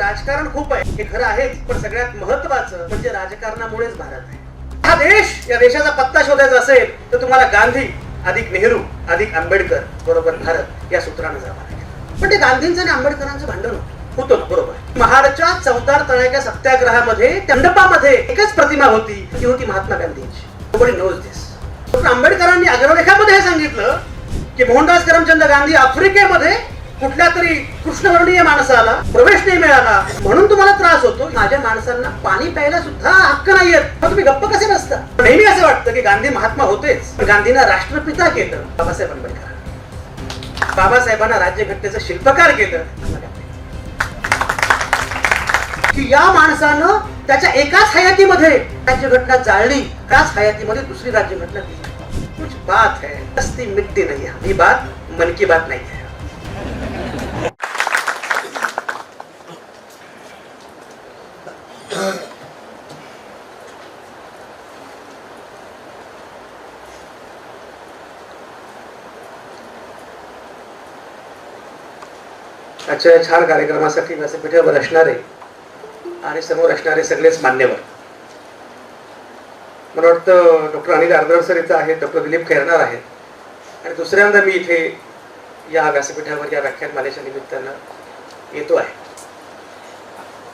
राजकारण खूप आहे हे खरं आहेच, पण सगळ्यात महत्वाचं म्हणजे राजकारणामुळेच भारत आहे. हा देश, या देशाचा पत्ता शोधायचा असेल तर तुम्हाला गांधी अधिक नेहरू अधिक आंबेडकर बरोबर भारत या सूत्राने जावं लागेल. पण ते गांधींचं आणि आंबेडकरांचं भांडण होतं ना, बरोबर. महाडच्या चौदार तळ्याच्या सत्याग्रहामध्ये मंडपामध्ये एकच प्रतिमा होती, ती होती महात्मा गांधींची. नोबडी नोज दिस. डॉक्टर आंबेडकरांनी अग्रलेखामध्ये हे सांगितलं की मोहनदास करमचंद गांधी आफ्रिकेमध्ये कुठल्या तरी कृष्णवर्णीय माणसाला प्रवेश नाही मिळाला म्हणून तुम्हाला त्रास होतो. माझ्या माणसांना पाणी प्यायला सुद्धा हक्क नाहीये, मग तुम्ही गप्प कसे बसता? नेहमी असं वाटतं की गांधी महात्मा होतेच, पण गांधींना राष्ट्रपिता केलं बाबासाहेब आंबेडकर. बाबासाहेबांना राज्यघटनेचं शिल्पकार केलं की या माणसानं त्याच्या एकाच हयातीमध्ये राज्यघटना जाळली, त्याच हयातीमध्ये दुसरी राज्यघटना दिली. कुछ बात है, हस्ती मिटती नहीं है. ही बात मन की बात नहीं है. आजच्या छान कार्यक्रमासाठी व्यासपीठावर असणारे आणि समोर असणारे सगळेच मान्यवर, मला वाटतं डॉक्टर अनिल आर्दळ सर इथं आहेत, डॉक्टर दिलीप खैरनार आहेत, आणि दुसऱ्यांदा मी इथे या व्यासपीठावर या व्याख्यानमालेच्या निमित्तानं येतो आहे.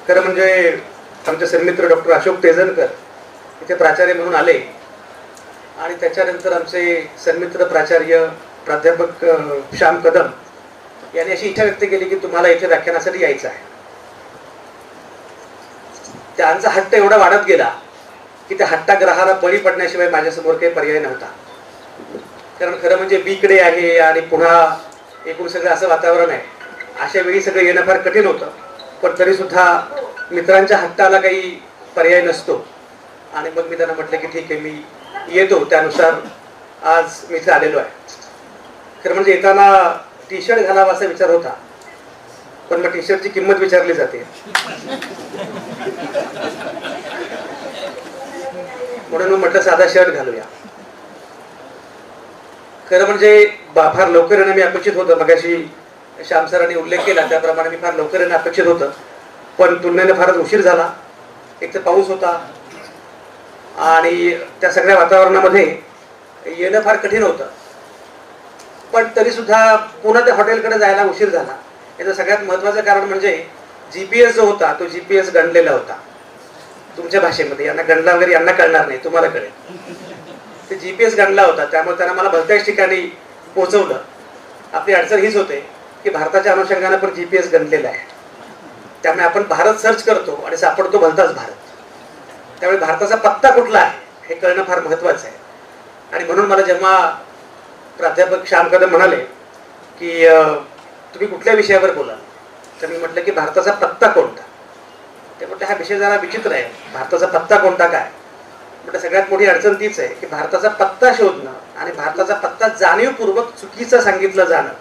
खरं म्हणजे आमचे सन्मित्र डॉक्टर अशोक तेजनकर इथे प्राचार्य म्हणून आले, आणि त्याच्यानंतर आमचे सन्मित्र प्राचार्य प्राध्यापक श्याम कदम यांनी अशी इच्छा व्यक्त केली की तुम्हाला इथे व्याख्यानासाठी यायचं आहे. त्यांचा हट्ट एवढा वाढत गेला की त्या हट्टाग्रहाला बळी पडण्याशिवाय माझ्यासमोर काही पर्याय नव्हता. कारण खरं म्हणजे बीकडे आहे आणि पुन्हा एकूण सगळं असं वातावरण आहे. अशा वेळी सगळं येणं फार कठीण होतं, पण तरी सुद्धा मित्रांच्या हट्टाला काही पर्याय नसतो. आणि मग मी त्यांना म्हटलं की ठीक आहे, मी येतो. त्यानुसार आज मी इथे आलेलो आहे. खरं म्हणजे येताना टी शर्ट घालावा असा विचार होता, पण मग टी शर्टची किंमत विचारली जाते म्हणून मग म्हटलं साधा शर्ट घालूया. खरं म्हणजे फार लवकर येणं मी अपेक्षित होतं. मगाशी श्याम सरांनी उल्लेख केला त्याप्रमाणे मी फार लवकर येणं अपेक्षित होतं, पण तुलनेने फारच उशीर झाला. एक तर पाऊस होता आणि त्या सगळ्या वातावरणामध्ये येणं फार कठीण होतं. पण तरी सुद्धा पुन्हा त्या हॉटेलकडे जायला उशीर झाला. याचं सगळ्यात महत्त्वाचं कारण म्हणजे GPS जो होता तो GPS गणलेला होता तुमच्या भाषेमध्ये. यांना गणला वगैरे यांना कळणार नाही, तुम्हाला कळेल. ते GPS गणला होता, त्यामुळे त्यांना मला भलत्याच ठिकाणी पोहोचवलं. आपली अडचण हीच होते की भारताच्या अनुषंगाने पण GPS गणलेला आहे, त्यामुळे आपण भारत सर्च करतो आणि सापडतो भलताच भारत. त्यामुळे भारताचा पत्ता कुठला आहे हे कळणं फार महत्त्वाचं आहे. आणि म्हणून मला जेव्हा प्राध्यापक श्याम कदम म्हणाले की तुम्ही कुठल्या विषयावर बोलाल, तर मी म्हटलं की भारताचा पत्ता कोणता. ते म्हटलं हा विषय जरा विचित्र आहे, भारताचा पत्ता कोणता काय. म्हटलं सगळ्यात मोठी अडचण तीच आहे की भारताचा पत्ता शोधणं आणि भारताचा पत्ता जाणीवपूर्वक चुकीचं सांगितलं जाणं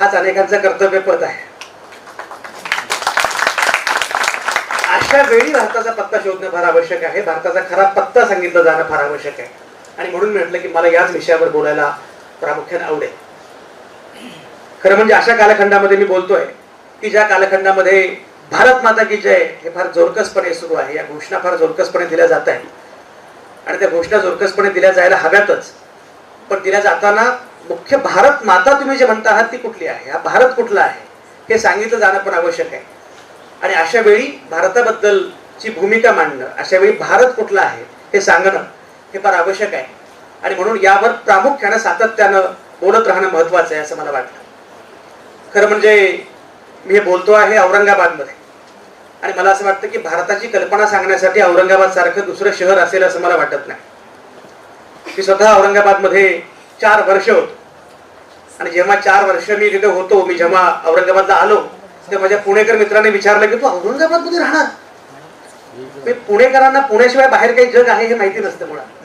हाच अनेकांचा कर्तव्यपथ आहे. अशा वेळी भारताचा पत्ता शोधणं फार आवश्यक आहे, भारताचा खरा पत्ता सांगितलं जाणं फार आवश्यक आहे. आणि म्हणून मी म्हटलं की मला याच विषयावर बोलायला प्रामुख्याने आवडेल. खरं म्हणजे अशा कालखंडामध्ये मी बोलतोय की ज्या कालखंडामध्ये भारत माता की जय हे फार जोरकसपणे सुरू आहे. या घोषणा फार जोरकसपणे दिल्या जात आहेत आणि त्या घोषणा जोरकसपणे दिल्या जायला हव्यातच. पण दिल्या जाताना मुख्य भारत माता तुम्ही जे म्हणता आहात ती कुठली आहे, हा भारत कुठला आहे हे सांगितलं जाणं पण आवश्यक आहे. आणि अशा वेळी भारताबद्दलची भूमिका मांडणं, अशा वेळी भारत कुठला आहे हे सांगणं हे फार आवश्यक आहे. आणि म्हणून यावर प्रामुख्याने सातत्यानं बोलत राहणं महत्वाचं आहे असं मला वाटलं. खरं म्हणजे मी हे बोलतो आहे औरंगाबादमध्ये, आणि मला असं वाटतं की भारताची कल्पना सांगण्यासाठी औरंगाबाद सारखं दुसरं शहर असेल असं मला वाटत नाही. मी स्वतः औरंगाबादमध्ये 4 वर्ष होतो, आणि जेव्हा 4 वर्ष मी तिथे होतो, मी जेव्हा औरंगाबादला आलो तेव्हा माझ्या पुणेकर मित्रांनी विचारलं की तू औरंगाबादमध्ये राहणार. पुणेकरांना पुण्याशिवाय बाहेर काही जग आहे हे माहिती नसतं. मुळात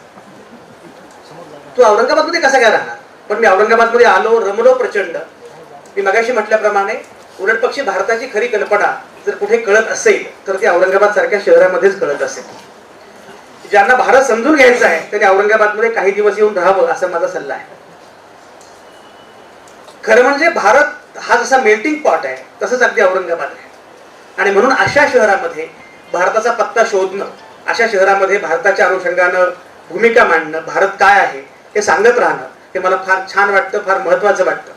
तू औरंगाबादमध्ये कसं काय राहणार. पण मी औरंगाबादमध्ये आलो, रमलो प्रचंड. मी मगाशी म्हटल्याप्रमाणे उलट पक्षी भारताची खरी कल्पना जर कुठे कळत असेल तर ती औरंगाबाद सारख्या शहरामध्येच कळत असेल. ज्यांना भारत समजून घ्यायचा आहे त्यांनी औरंगाबादमध्ये काही दिवस येऊन राहावं असा माझा सल्ला आहे. खरं म्हणजे भारत हा जसा मेल्टिंग पॉट आहे तसंच अगदी औरंगाबाद आहे. आणि म्हणून अशा शहरामध्ये भारताचा पत्ता शोधणं, अशा शहरामध्ये भारताच्या अनुषंगानं भूमिका मांडणं, भारत काय आहे हे सांगत राहणं, हे मला फार छान वाटतं, फार महत्त्वाचं वाटतं.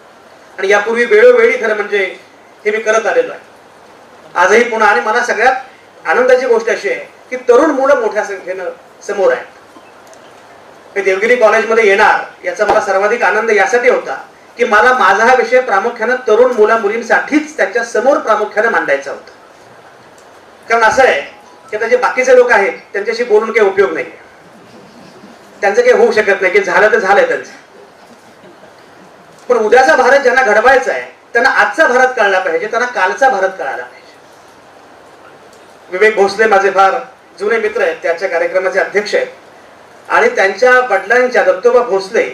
आणि यापूर्वी वेळोवेळी खरं म्हणजे हे मी करत आलेलो आहे, आजही पुन्हा. आणि मला सगळ्यात आनंदाची गोष्ट अशी आहे की तरुण मुलं मोठ्या संख्येनं समोर आहेत. मी देवगिरी कॉलेजमध्ये येणार याचा मला सर्वाधिक आनंद यासाठी होता की मला माझा हा विषय प्रामुख्यानं तरुण मुला मुलींसाठीच त्यांच्या समोर प्रामुख्याने मांडायचा होता. कारण असं आहे की आता जे बाकीचे लोक आहेत त्यांच्याशी बोलून काही उपयोग नाही, त्यांचं काही होऊ शकत नाही, की झालं तर झालंय त्यांचं. पण उद्याचा भारत ज्यांना घडवायचा आहे त्यांना आजचा भारत कळला पाहिजे, त्यांना कालचा भारत कळायला पाहिजे. विवेक भोसले माझे फार जुने मित्र आहेत, त्याच्या कार्यक्रमाचे अध्यक्ष आहेत. आणि त्यांच्या वडिलांच्या दत्तोबा भोसले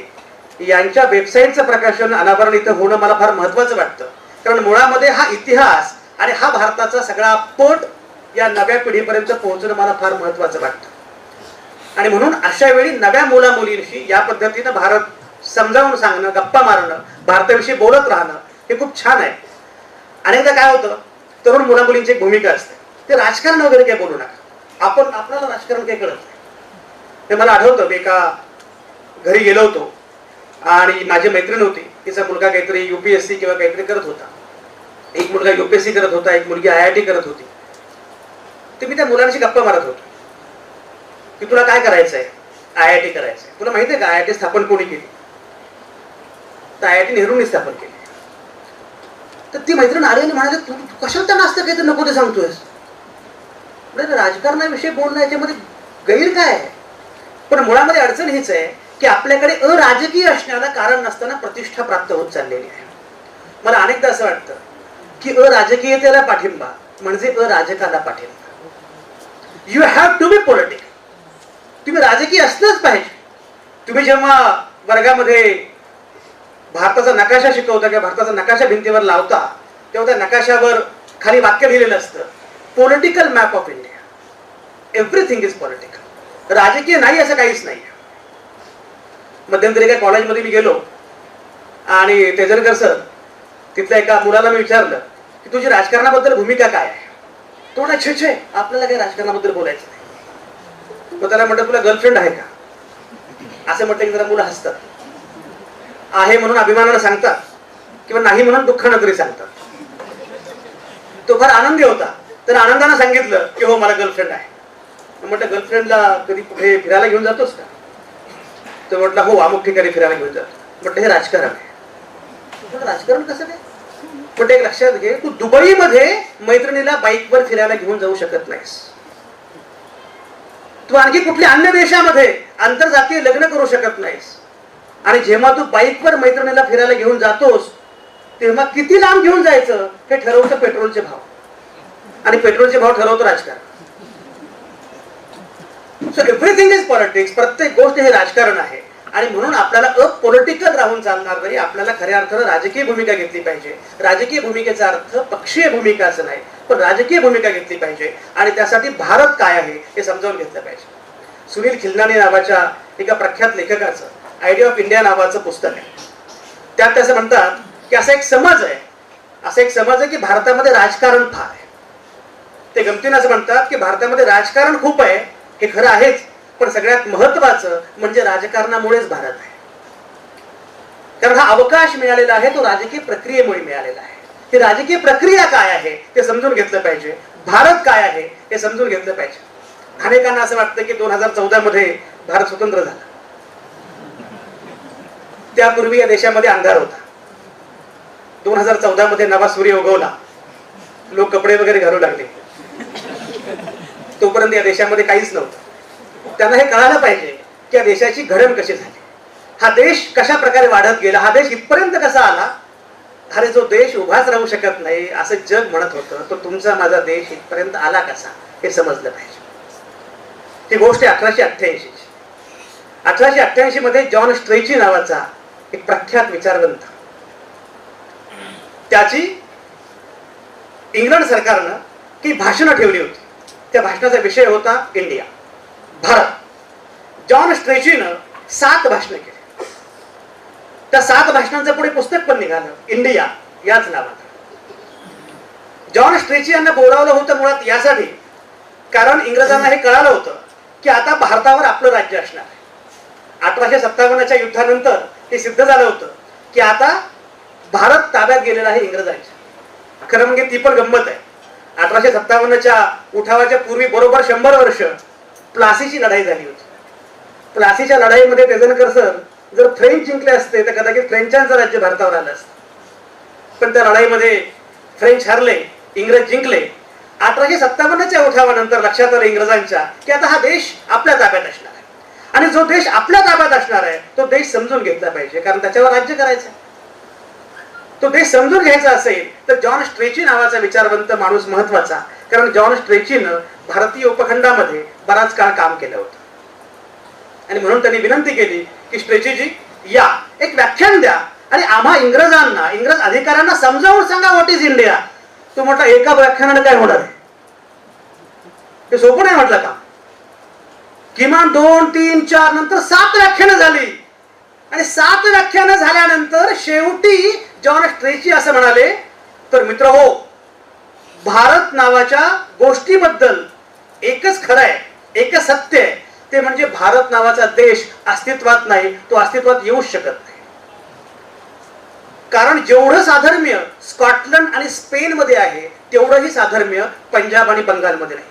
यांच्या वेबसाईटचं प्रकाशन अनावरण इथं होणं मला फार महत्त्वाचं वाटतं. कारण मुळामध्ये हा इतिहास आणि हा भारताचा सगळा पट या नव्या पिढीपर्यंत पोहोचणं मला फार महत्त्वाचं वाटतं. आणि म्हणून अशा वेळी नव्या मुला मुलींशी या पद्धतीनं भारत समजावून सांगणं, गप्पा मारणं, भारताविषयी बोलत राहणं हे खूप छान आहे. अनेकदा काय होतं, तरुण मुला मुलींची एक भूमिका असते, ते राजकारण वगैरे काही बोलू नका, आपल्याला राजकारण काही कळत नाही. ते मला आठवतं, मी एका घरी गेलो होतो आणि माझी मैत्रीण होती, तिचा मुलगा काहीतरी UPSC किंवा काहीतरी करत होता, एक मुलगा UPSC करत होता, एक मुलगी IIT करत होती. ते मी त्या मुलांशी गप्पा मारत होतो की तुला काय करायचंय, IIT करायचंय, तुला माहिती आहे का IIT स्थापन कोणी केली? तर IIT नेहरूंनी स्थापन केली. तर ती मैत्रीण आली आणि म्हणाली, तू कशाला त्यांना असतं काही तर नको ते सांगतोयस? राजकारणाविषयी बोलणं याच्यामध्ये गैर काय आहे? पण मुळामध्ये अडचण हीच आहे की आपल्याकडे अराजकीय असण्याला कारण नसताना प्रतिष्ठा प्राप्त होत चाललेली आहे. मला अनेकदा असं वाटतं की अराजकीयतेला पाठिंबा म्हणजे अराजकाला पाठिंबा. You have to be political. तुम्ही राजकीय असलंच पाहिजे. तुम्ही जेव्हा वर्गामध्ये भारताचा नकाशा शिकवता किंवा भारताचा नकाशा भिंतीवर लावता तेव्हा त्या नकाशावर खाली वाक्य लिहिलेलं असतं, political map of India. Everything is political. राजकीय नाही असं काहीच नाही. मध्यंतरी एका कॉलेजमध्ये मी गेलो आणि तेजरकर सर, तिथल्या एका मुलाला मी विचारलं की तुझी राजकारणाबद्दल भूमिका काय आहे? तो म्हणाला, छे छे आपल्याला काही राजकारणाबद्दल बोलायचं नाही. मग त्याला म्हटलं, तुला गर्लफ्रेंड आहे का? असं म्हटलं की जरा मुलं हसतात. आहे म्हणून अभिमानानं सांगतात किंवा नाही म्हणून दुःखानं तरी सांगतात. तो फार आनंदी होता, तर आनंदानं सांगितलं की हो मला गर्लफ्रेंड आहे. म्हटलं गर्लफ्रेंडला कधी कुठे फिरायला घेऊन जातोस का? तो म्हटलं हो अमुक ठिकाणी फिरायला घेऊन जातो. म्हटलं हे राजकारण आहे. राजकारण कसं काय? म्हटलं एक लक्षात घे, तू दुबईमध्ये मैत्रिणीला बाईकवर फिरायला घेऊन जाऊ शकत नाहीस. तू आणखी कुठल्या अन्य देशामध्ये आंतरजातीय लग्न करू शकत नाहीस. आणि जेव्हा तू बाईकवर मैत्रिणीला फिरायला घेऊन जातोस तेव्हा किती लांब घेऊन जायचं हे ठरवतं पेट्रोलचे भाव, आणि पेट्रोलचे भाव ठरवतो राजकारण. So everything is politics. प्रत्येक गोष्ट हे राजकारण आहे. आणि म्हणून आपल्याला अपॉलिटिकल राहून चालणार नाही. आपल्याला खऱ्या अर्थानं राजकीय भूमिका घेतली पाहिजे. राजकीय भूमिकेचा अर्थ पक्षीय भूमिका असं नाही, पण राजकीय भूमिका घेतली पाहिजे. आणि त्यासाठी भारत काय आहे हे समजावून घेतलं पाहिजे. सुनील खिलनानी नावाच्या एका प्रख्यात लेखकाचं आयडिया ऑफ इंडिया नावाचं पुस्तक आहे. त्यात त्याचं म्हणतात की असा एक समज आहे की भारतामध्ये राजकारण फार आहे. ते गमतीनं असं म्हणतात की भारतामध्ये राजकारण खूप आहे, हे खरं आहेच, पण सगळ्यात महत्वाचं म्हणजे राजकारणामुळेच भारत आहे. कारण हा अवकाश मिळालेला आहे तो राजकीय प्रक्रियेमुळे मिळालेला आहे. ही राजकीय प्रक्रिया काय आहे ते समजून घेतलं पाहिजे. भारत काय आहे हे समजून घेतलं पाहिजे. अनेकांना असं वाटतं की 2014 मध्ये भारत स्वतंत्र झाला. त्यापूर्वी या देशामध्ये अंधार होता. 2014 मध्ये नवा सूर्य उगवला, लोक कपडे वगैरे घालू लागले. तोपर्यंत या देशामध्ये काहीच नव्हतं. त्यांना हे कळायला पाहिजे की या देशाची घडण कशी झाली, हा देश कशा प्रकारे वाढत गेला, हा देश इथपर्यंत कसा आला. अरे जो देश उभाच राहू शकत नाही असं जग म्हणत होतं, तो तुमचा माझा देश इथपर्यंत आला कसा हे समजलं पाहिजे. ही गोष्ट 1888ची. 1888 मध्ये जॉन स्ट्रेची नावाचा एक प्रख्यात विचारवंत, त्याची इंग्लंड सरकारनं काही भाषणं ठेवली होती. त्या भाषणाचा विषय होता इंडिया, भारत. जॉन स्ट्रेचीनं 7 भाषणं केली. त्या 7 भाषणांचं पुढे पुस्तक पण निघालं, इंडिया याच नावानं. जॉन स्ट्रेची यांना बोलावलं होतं मुळात यासाठी, कारण इंग्रजांना हे कळालं होतं की आता भारतावर आपलं राज्य असणार आहे. 1857च्या युद्धानंतर हे सिद्ध झालं होतं की आता भारत ताब्यात गेलेला आहे इंग्रजांच्या. खरं म्हणजे ती पण गंमत आहे. 1857च्या उठावाच्या पूर्वी बरोबर 100 वर्ष प्लासीची लढाई झाली होती. प्लासीच्या लढाईमध्ये तेजनकर सर जर फ्रेंच जिंकले असते तर कदाचित फ्रेंचांचं राज्य भारतावर आलं असतं. पण त्या लढाईमध्ये फ्रेंच हरले, इंग्रज जिंकले. 1857च्या उठावानंतर लक्षात आलं इंग्रजांच्या की आता हा देश आपल्या ताब्यात असणार आहे, आणि जो देश आपल्या ताब्यात असणार आहे तो देश समजून घेतला पाहिजे, कारण त्याच्यावर राज्य करायचं. तो देश समजून घ्यायचा असेल तर जॉन स्ट्रेची नावाचा विचारवंत माणूस महत्वाचा, कारण जॉन स्ट्रेचीनं भारतीय उपखंडामध्ये बराच काळ काम केलं होतं. आणि म्हणून त्यांनी विनंती केली की स्ट्रेचीजी या, एक व्याख्यान द्या आणि आम्हा इंग्रजांना, इंग्रज अधिकाऱ्यांना समजावून सांगा व्हॉट इज इंडिया. तो म्हटला एका व्याख्यानाने काय होणार आहे, ते सोपं नाही म्हटलं का. किमान 2, 3, 4 नंतर 7 व्याख्यानं झाली, आणि 7 व्याख्यानं झाल्यानंतर शेवटी जॉन स्ट्रेची असं म्हणाले, तर मित्र हो, भारत नावाच्या गोष्टीबद्दल एकच खरं आहे, एकच सत्य आहे, ते म्हणजे भारत नावाचा देश अस्तित्वात नाही, तो अस्तित्वात येऊच शकत नाही. कारण जेवढं साधर्म्य स्कॉटलंड आणि स्पेन मध्ये आहे तेवढंही साधर्म्य पंजाब आणि बंगालमध्ये नाही.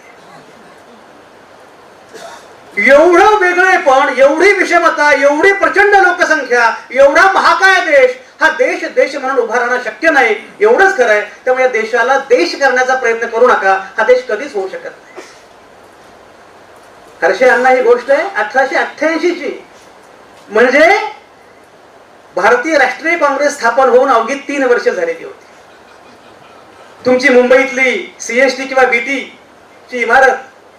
एवढं वेगळेपण, एवढी विषमता, एवढी प्रचंड लोकसंख्या, एवढा महाकाय देश, हा देश देश म्हणून उभा राहणं शक्य नाही, एवढंच खरं आहे. त्यामुळे या देशाला देश करण्याचा प्रयत्न करू नका, हा देश कधीच होऊ शकत नाही. हर्षे यांना ही गोष्ट आहे 1888 ची, म्हणजे भारतीय राष्ट्रीय काँग्रेस स्थापन होऊन अवघी 3 वर्ष झालेली होती. तुमची मुंबईतली CST किंवा BT ची इमारत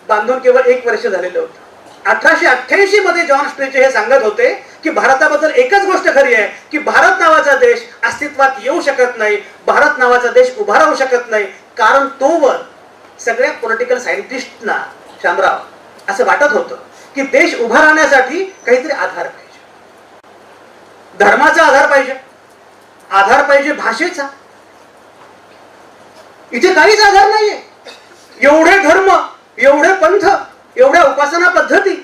बांधून केवळ 1 वर्ष झालेलं होतं. 1888 मध्ये जॉन स्ट्रेची हे सांगत होते की भारताबद्दल एकच गोष्ट खरी आहे की भारत नावाचा देश अस्तित्वात येऊ शकत नाही, भारत नावाचा देश उभा राहू शकत नाही, कारण तोवर सगळ्या पॉलिटिकल सायंटिस्टना, शामराव, असं वाटत होतं की देश उभा राहण्यासाठी काहीतरी आधार पाहिजे. धर्माचा आधार पाहिजे भाषेचा. इथे काहीच आधार नाहीये. एवढे धर्म, एवढे पंथ, एवढ्या उपासना पद्धती,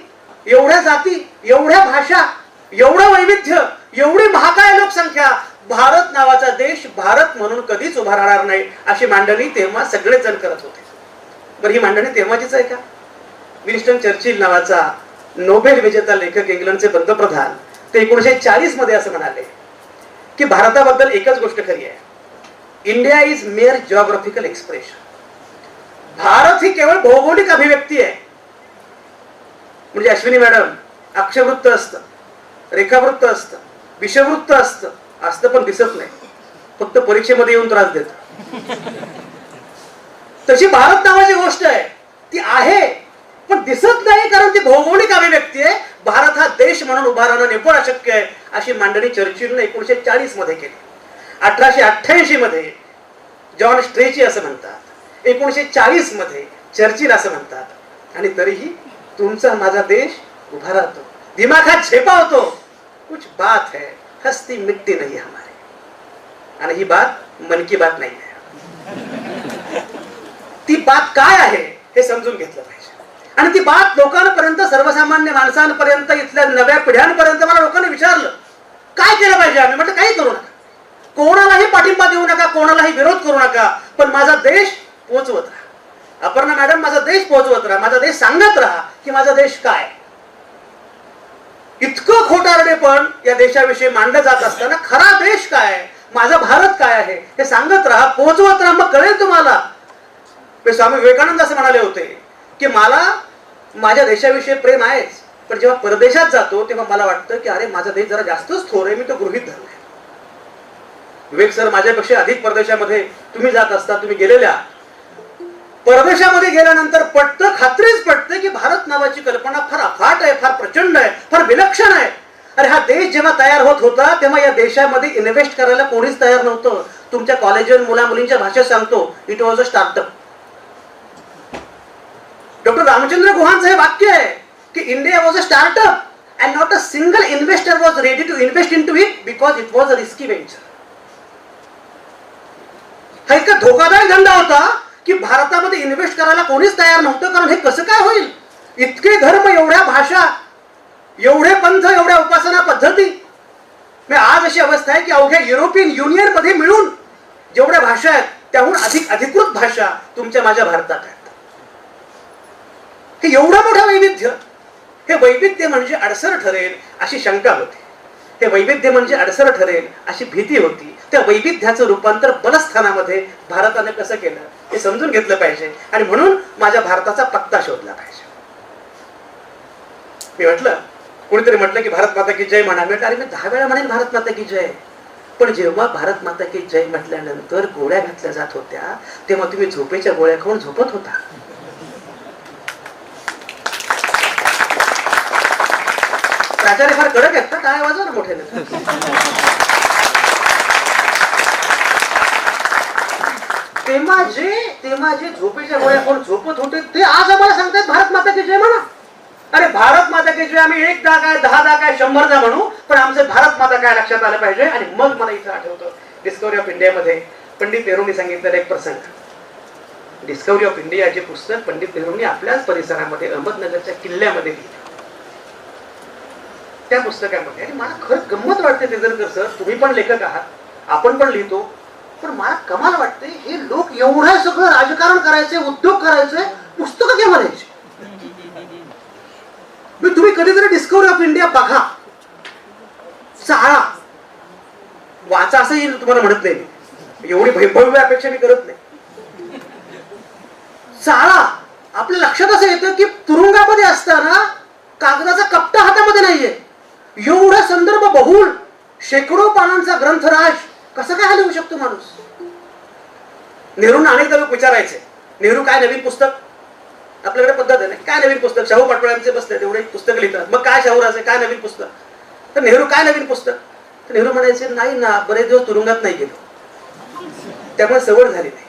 एवढ्या जाती, एवढ्या भाषा, एवढं वैविध्य, एवढी महाकाय लोकसंख्या, भारत नावाचा देश भारत म्हणून कधीच उभा राहणार नाही, अशी मांडणी तेव्हा सगळेच जण करत होते. बरं, ही मांडणी तेव्हाचीच आहे का? विन्स्टन चर्चिल नावाचा नोबेल विजेता लेखक, इंग्लंडचे पंतप्रधान, ते 1940 मध्ये असं म्हणाले की भारताबद्दल एकच गोष्ट खरी आहे, India is mere geographical expression. Bharat ही केवळ भौगोलिक अभिव्यक्ती आहे. म्हणजे अश्विनी मॅडम, अक्षवृत्त असतं, रेखावृत्त असतं, विषवृत्त असतं पण दिसत नाही, फक्त परीक्षेमध्ये येऊन त्रास देत. तशी भारत नावाची गोष्ट आहे, ती आहे पण दिसत नाही, कारण ती भौगोलिक अभिव्यक्ती आहे. भारत हा देश म्हणून उभा राहणं नेमकं अशक्य आहे, अशी मांडणी चर्चिलने 1940 मध्ये केली. 1888 मध्ये जॉन स्ट्रेची असं म्हणतात, 1940 मध्ये चर्चिल असं म्हणतात, आणि तरीही तुमचा माझा देश उभा राहतो, दिमागात झेपा होतो. कुछ बात है हस्ती मिटती नहीं हमारी. आणि ही बात मन की बात नाही आहे. ती बात काय आहे हे समजून घेतलं पाहिजे, आणि ती बात लोकांपर्यंत, सर्वसामान्य माणसांपर्यंत, इथल्या नव्या पिढ्यांपर्यंत. मला लोकांनी विचारलं काय केलं पाहिजे. आम्ही म्हटलं काही करू नका, कोणालाही पाठिंबा देऊ नका, कोणालाही विरोध करू नका, पण माझा देश पोहोचवत राहा. अपर्णा मॅडम, माझा देश पोहोचवत राहा, माझा देश सांगत राहा की माझा देश काय. इतकं खोटारडेपण या देशाविषयी मांडलं जात असताना खरा देश काय, माझा भारत काय आहे हे सांगत राहा, पोहोचवत राहा, मग कळेल तुम्हाला. स्वामी विवेकानंद असं म्हणाले होते की मला माझ्या देशाविषयी प्रेम आहेच, पण जेव्हा परदेशात जातो तेव्हा मला वाटतं की अरे माझा देश जरा जास्तच थोर आहे, मी तो गृहीत धरलाय. विवेक सर माझ्यापेक्षा अधिक परदेशामध्ये तुम्ही जात असता, तुम्ही गेलेल्या. परदेशामध्ये गेल्यानंतर पटतं, खात्रीच पटते की भारत नावाची कल्पना फार अफाट आहे, फार प्रचंड आहे, फार विलक्षण आहे. अरे हा देश जेव्हा तयार होत होता तेव्हा या देशामध्ये इन्व्हेस्ट करायला कोणीच तयार नव्हतं. तुमच्या कॉलेजवर मुला मुलींच्या भाषेत सांगतो, it was a startup. Doctor Ramchandra गुहांचं हे वाक्य आहे की India was a startup and not a single investor was ready to invest in to it because it was a risky venture. हा इतका धोकादायक धंदा होता की भारतामध्ये इन्व्हेस्ट करायला कोणीच तयार नव्हतं. कारण हे कसं काय होईल, इतके धर्म, एवढ्या भाषा, एवढे पंथ, एवढ्या उपासना पद्धती. आज अशी अवस्था आहे की अवघ्या युरोपियन युनियन मध्ये मिळून जेवढ्या भाषा आहेत त्याहून अधिक अधिकृत भाषा तुमच्या माझ्या भारतात आहेत. हे एवढं मोठं वैविध्य, हे वैविध्य म्हणजे अडसर ठरेल अशी शंका होती. हे वैविध्य म्हणजे अडसर ठरेल अशी भीती होती. त्या वैविध्याचं रूपांतर बलस्थानामध्ये भारताने कसं केलं हे समजून घेतलं पाहिजे. आणि म्हणून माझ्या भारताचा पत्ता शोधला पाहिजे. मी म्हटलं, कोणीतरी म्हटलं की भारत माता की जय म्हणा. अरे मी 10 वेळा म्हणेन भारत माता की जय, पण जेव्हा भारत माता की जय म्हटल्यानंतर गोळ्या घातल्या जात होत्या तेव्हा तुम्ही झोपेच्या गोळ्या खाऊन झोपत होता. प्राचार्य फार कडक आहेत का, काय वाजवा ना मोठे. तेव्हा जे झोपेच्या गोळ्या खाऊन झोपत होते ते आज आम्हाला सांगतात भारत माता की जय म्हणा. अरे भारत माता की जय आम्ही 1दा काय 10दा काय 100दा म्हणू, पण आमचं भारत माता काय लक्षात आलं पाहिजे. आणि मग मला इथं आठवतं डिस्कवरी ऑफ इंडियामध्ये पंडित नेहरूंनी सांगितलेला एक प्रसंग. डिस्कवरी ऑफ इंडिया जे पुस्तक पंडित नेहरूंनी आपल्याच परिसरामध्ये अहमदनगरच्या किल्ल्यामध्ये लिहिलं. त्या पुस्तकामध्ये, आणि मला खरंच गंमत वाटते तेजरकर सर, तुम्ही पण लेखक आहात, आपण पण लिहितो, पण मला कमाल वाटते हे लोक एवढं सगळं राजकारण करायचे, उद्योग करायचे, पुस्तकं केव्हा लिहायचे. तुम्ही कधीतरी डिस्कवरी ऑफ इंडिया बघा, चाळा, वाचा असंही तुम्हाला म्हणत नाही, एवढी भव्य अपेक्षा मी करत नाही. चाळा, आपल्या लक्षात असं येतं की तुरुंगामध्ये असताना कागदाचा कपटा हातामध्ये नाहीये, एवढा संदर्भ बहुल शेकडो पानांचा ग्रंथराज कसं काय हलवू शकतो माणूस. नेहरूंना अनेकदा लोक विचारायचे, नेहरू काय नवीन पुस्तक, आपल्याकडे पद्धत आहे ना, काय नवीन पुस्तक, शाहू पाटोळ्यांचे बसले तेवढे पुस्तक लिहितात, मग काय शाहूराचे काय नवीन पुस्तक, तर नेहरू काय नवीन पुस्तक, तर नेहरू म्हणायचे नाही ना, बरेच दिवस तुरुंगात नाही गेलो, त्यामुळे सवड झाली नाही.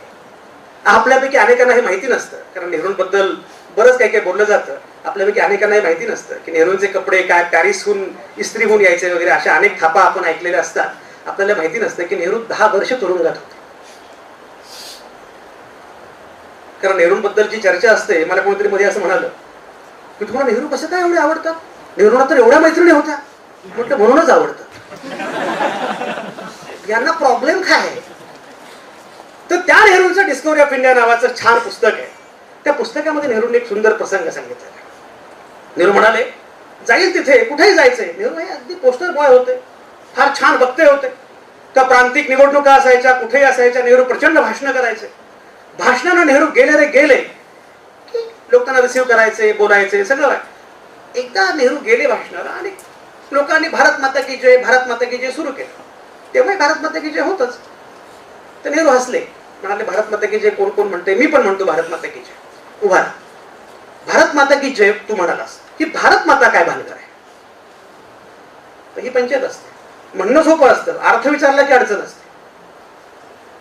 आपल्यापैकी अनेकांना हे माहिती नसतं, कारण नेहरूंबद्दल बरंच काही काही बोललं जातं. आपल्यापैकी अनेकांना हे माहिती नसतं की नेहरूंचे कपडे काय पॅरिसहून इस्त्री होऊन यायचे वगैरे, अशा अनेक थापा आपण ऐकलेल्या असतात. आपल्याला माहिती नसतं की नेहरू 10 वर्ष तुरुंगात होते. कारण नेहरूंबद्दल जी चर्चा असते, मला कोणीतरी मध्ये असं म्हणालं की तुम्हाला नेहरू कसं काय एवढे आवडतात, नेहरूंना तर एवढ्या मैत्रिणी होत्या. म्हटलं म्हणूनच आवडतात. यांना प्रॉब्लेम काय आहे. तर त्या नेहरूंचं डिस्कवरी ऑफ इंडिया नावाचं छान पुस्तक आहे. त्या पुस्तकामध्ये नेहरूंनी एक सुंदर प्रसंग सांगितला. नेहरू म्हणाले जाईल तिथे कुठेही जायचंय. नेहरू हे अगदी पोस्टर बॉय होते, फार छान वक्ते होते. त्या प्रांतिक निवडणुका असायच्या, कुठेही असायच्या, नेहरू प्रचंड भाषणं करायचे. भाषणानं नेहरू गेले रे गेले की लोक त्यांना रिसिव्ह करायचे, बोलायचे, सगळं. एकदा नेहरू गेले भाषणाला आणि लोकांनी भारत माता की जय, भारत माता की जय सुरू केलं. तेव्हाही भारत माता की जय होतच. तर नेहरू हसले, म्हणाले भारत माता की जय कोण कोण म्हणते, मी पण म्हणतो भारत माता की जय. उभा राहा. भारत माता की जय तू म्हणालास, ही भारत माता काय भानगड आहे. तर ही पंचायत असते, म्हणणं सोपं असतं, अर्थ विचारला की अडचण असते.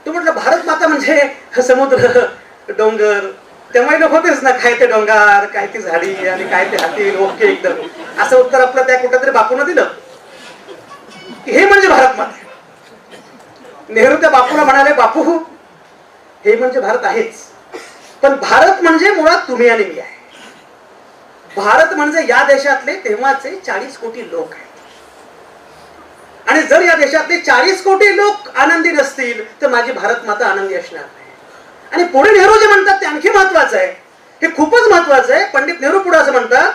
तू म्हटलं भारत माता म्हणजे समुद्र, डोंगर, तेव्हा लोक होतेच ना, काय ते डोंगर, काय ती झाडी आणि काय ते हाती, ओके एकदम असं उत्तर आपलं त्या कुठं तरी बापूनं दिलं की हे म्हणजे भारत माता. नेहरू त्या बापूला म्हणाले बापू हे म्हणजे भारत आहेच, पण भारत म्हणजे मुळात तुम्ही आणि मी आहे. भारत म्हणजे या देशातले तेव्हाचे 40 कोटी लोक आहेत. आणि जर या देशातले 40 कोटी लोक आनंदी नसतील तर माझी भारत माता आनंदी असणार नाही. आणि पुढे नेहरू जे म्हणतात ते आणखी महत्वाचं आहे, हे खूपच महत्वाचं आहे. पंडित नेहरू पुढे असं म्हणतात,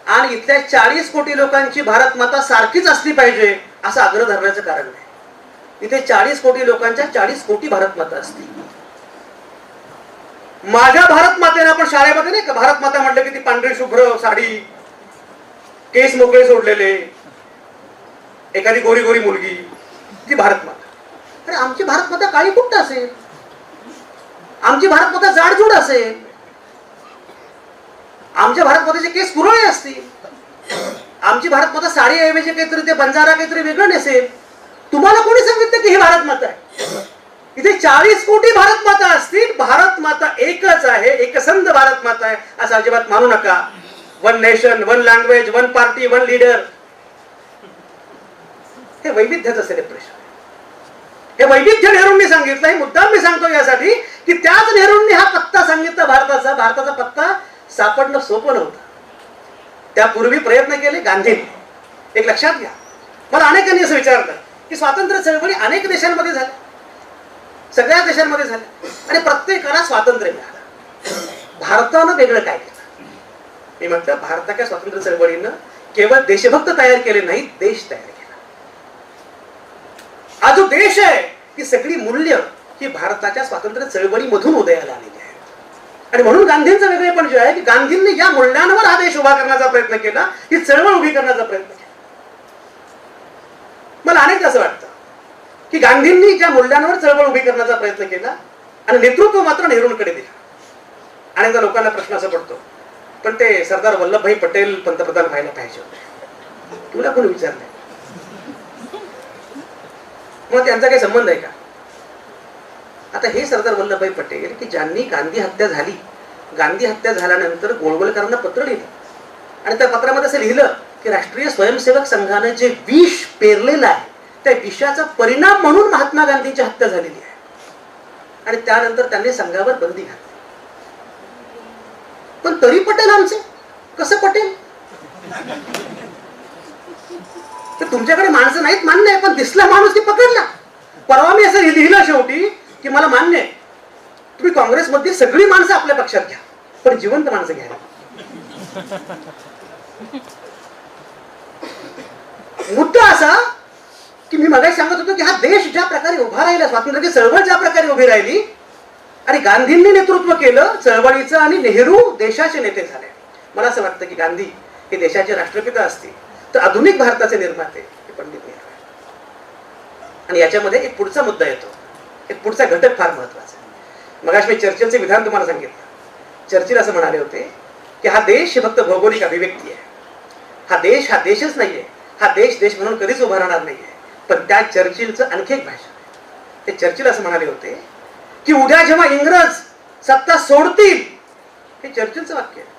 आणि इथल्या 40 कोटी लोकांची भारत माता सारखीच असली पाहिजे असं आग्रह धरण्याचं कारण नाही. इथे 40 कोटी लोकांच्या 40 कोटी भारत माता असतील. माझ्या भारत मातेने आपण शाळेमध्ये नाही का भारत माता म्हटलं की ती पांढरी शुभ्र साडी, केस मोकळे सोडलेले, एखादी गोरी गोरी मुलगी, ती भारत माता. अरे आमची भारत माता काळी कुठं असेल, आमची भारत माता जाडजूड असेल, आमच्या भारत मातेचे केस कुरळे असतील, आमची भारत माता साडीऐवजी काहीतरी ते बंजारा काहीतरी वेगळं नसेल. तुम्हाला कोणी सांगितलं की ही भारत माता आहे. इथे 40 कोटी भारत माता असतील, भारत माता एकच आहे, एकसंध भारत माता आहे असं अजिबात मानू नका. One nation, one language, one party, one leader, हे वैविध्याचं सेलिब्रेशन. हे वैविध्य नेहरूंनी सांगितलं. हे मुद्दाम मी सांगतो यासाठी की त्याच नेहरूंनी हा पत्ता सांगितला भारताचा पत्ता सापडणं सोपं नव्हतं. त्यापूर्वी प्रयत्न केले गांधींनी. एक लक्षात घ्या, मला अनेकांनी असं विचारलं की स्वातंत्र्य चळवळी अनेक देशांमध्ये झाल्या, सगळ्याच देशांमध्ये झाल्या आणि प्रत्येकाला स्वातंत्र्य मिळालं. भारतानं वेगळं काय केलं? मी म्हटलं, भारताच्या स्वातंत्र्य चळवळीनं केवळ देशभक्त तयार केले नाही, देश तयार केला. हा जो देश आहे, ती सगळी मूल्य ही भारताच्या स्वातंत्र्य चळवळीमधून उदयाला आलेली आहे. आणि म्हणून गांधींचं वेगळेपण जे आहे की गांधींनी या मूल्यांवर हा देश उभा करण्याचा प्रयत्न केला, ही चळवळ उभी करण्याचा प्रयत्न केला. मला अनेकदा असं वाटतं की गांधींनी ज्या मूल्यांवर चळवळ उभी करण्याचा प्रयत्न केला आणि नेतृत्व मात्र नेहरूंकडे दिला. अनेकदा लोकांना प्रश्न असा पडतो, पण ते सरदार वल्लभभाई पटेल पंतप्रधान व्हायला पाहिजे होते, तुला कोणी विचारलंय? मग त्यांचा काही संबंध आहे का? आता हे सरदार वल्लभभाई पटेल की ज्यांनी गांधी हत्या झाली, गांधी हत्या झाल्यानंतर गोळवलकरांना पत्र लिहिलं आणि त्या पत्रामध्ये असं लिहिलं की राष्ट्रीय स्वयंसेवक संघाने जे विष पेरलेलं आहे त्या विषाचा परिणाम म्हणून महात्मा गांधींची हत्या झालेली आहे. आणि त्यानंतर त्यांनी संघावर बंदी घातली. पण तरी पटेल आमचे कसं पटेल? तर तुमच्याकडे माणसं नाहीत मान्य आहे, पण दिसला माणूस की पकडला. परवा मी असं लिहिलं शेवटी की मला मान्य आहे, तुम्ही काँग्रेसमध्ये सगळी माणसं आपल्या पक्षात घ्या, पण जिवंत माणसं घ्या. मुद्दा असा की मी मगाशी सांगत होतो की हा देश ज्या प्रकारे उभा राहिला, स्वातंत्र्याची चळवळ ज्या प्रकारे उभी राहिली आणि गांधींनी नेतृत्व केलं चळवळीचं आणि नेहरू देशाचे नेते झाले. मला असं वाटतं की गांधी हे देशाचे राष्ट्रपिता असतील तर आधुनिक भारताचे निर्माते हे पंडित नेहरू. आणि याच्यामध्ये एक पुढचा मुद्दा येतो, एक पुढचा घटक फार महत्वाचा आहे. मगाशी मी चर्चिलचे विधान तुम्हाला सांगितलं. चर्चिल असं म्हणाले होते की हा देश फक्त भौगोलिक अभिव्यक्ती आहे, हा देशच नाहीये, हा देश म्हणून कधीच उभा राहणार नाहीये. पण त्या चर्चिलचं आणखी एक भाषण आहे. ते चर्चिल असं म्हणाले होते की उद्या जेव्हा इंग्रज सत्ता सोडतील, हे चर्चिलचं वाक्य आहे,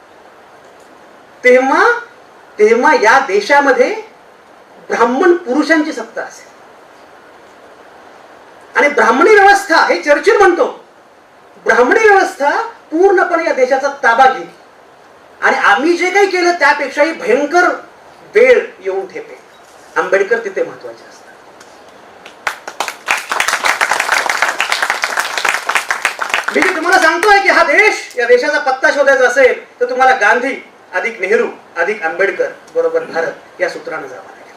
तेव्हा या देशामध्ये ब्राह्मण पुरुषांची सत्ता असेल. आणि ब्राह्मणी व्यवस्था, हे चर्चिल म्हणतो, ब्राह्मणी व्यवस्था पूर्णपणे या देशाचा ताबा घेईल आणि आम्ही जे काही केलं त्यापेक्षाही भयंकर वेळ येऊन ठेपेल. आंबेडकर तिथे महत्वाचे असतात. मी जे तुम्हाला सांगतोय की हा देश, या देशाचा पत्ता शोधायचा असेल तर तुम्हाला गांधी अधिक नेहरू अधिक आंबेडकर बरोबर भारत या सूत्राने जावं लागेल.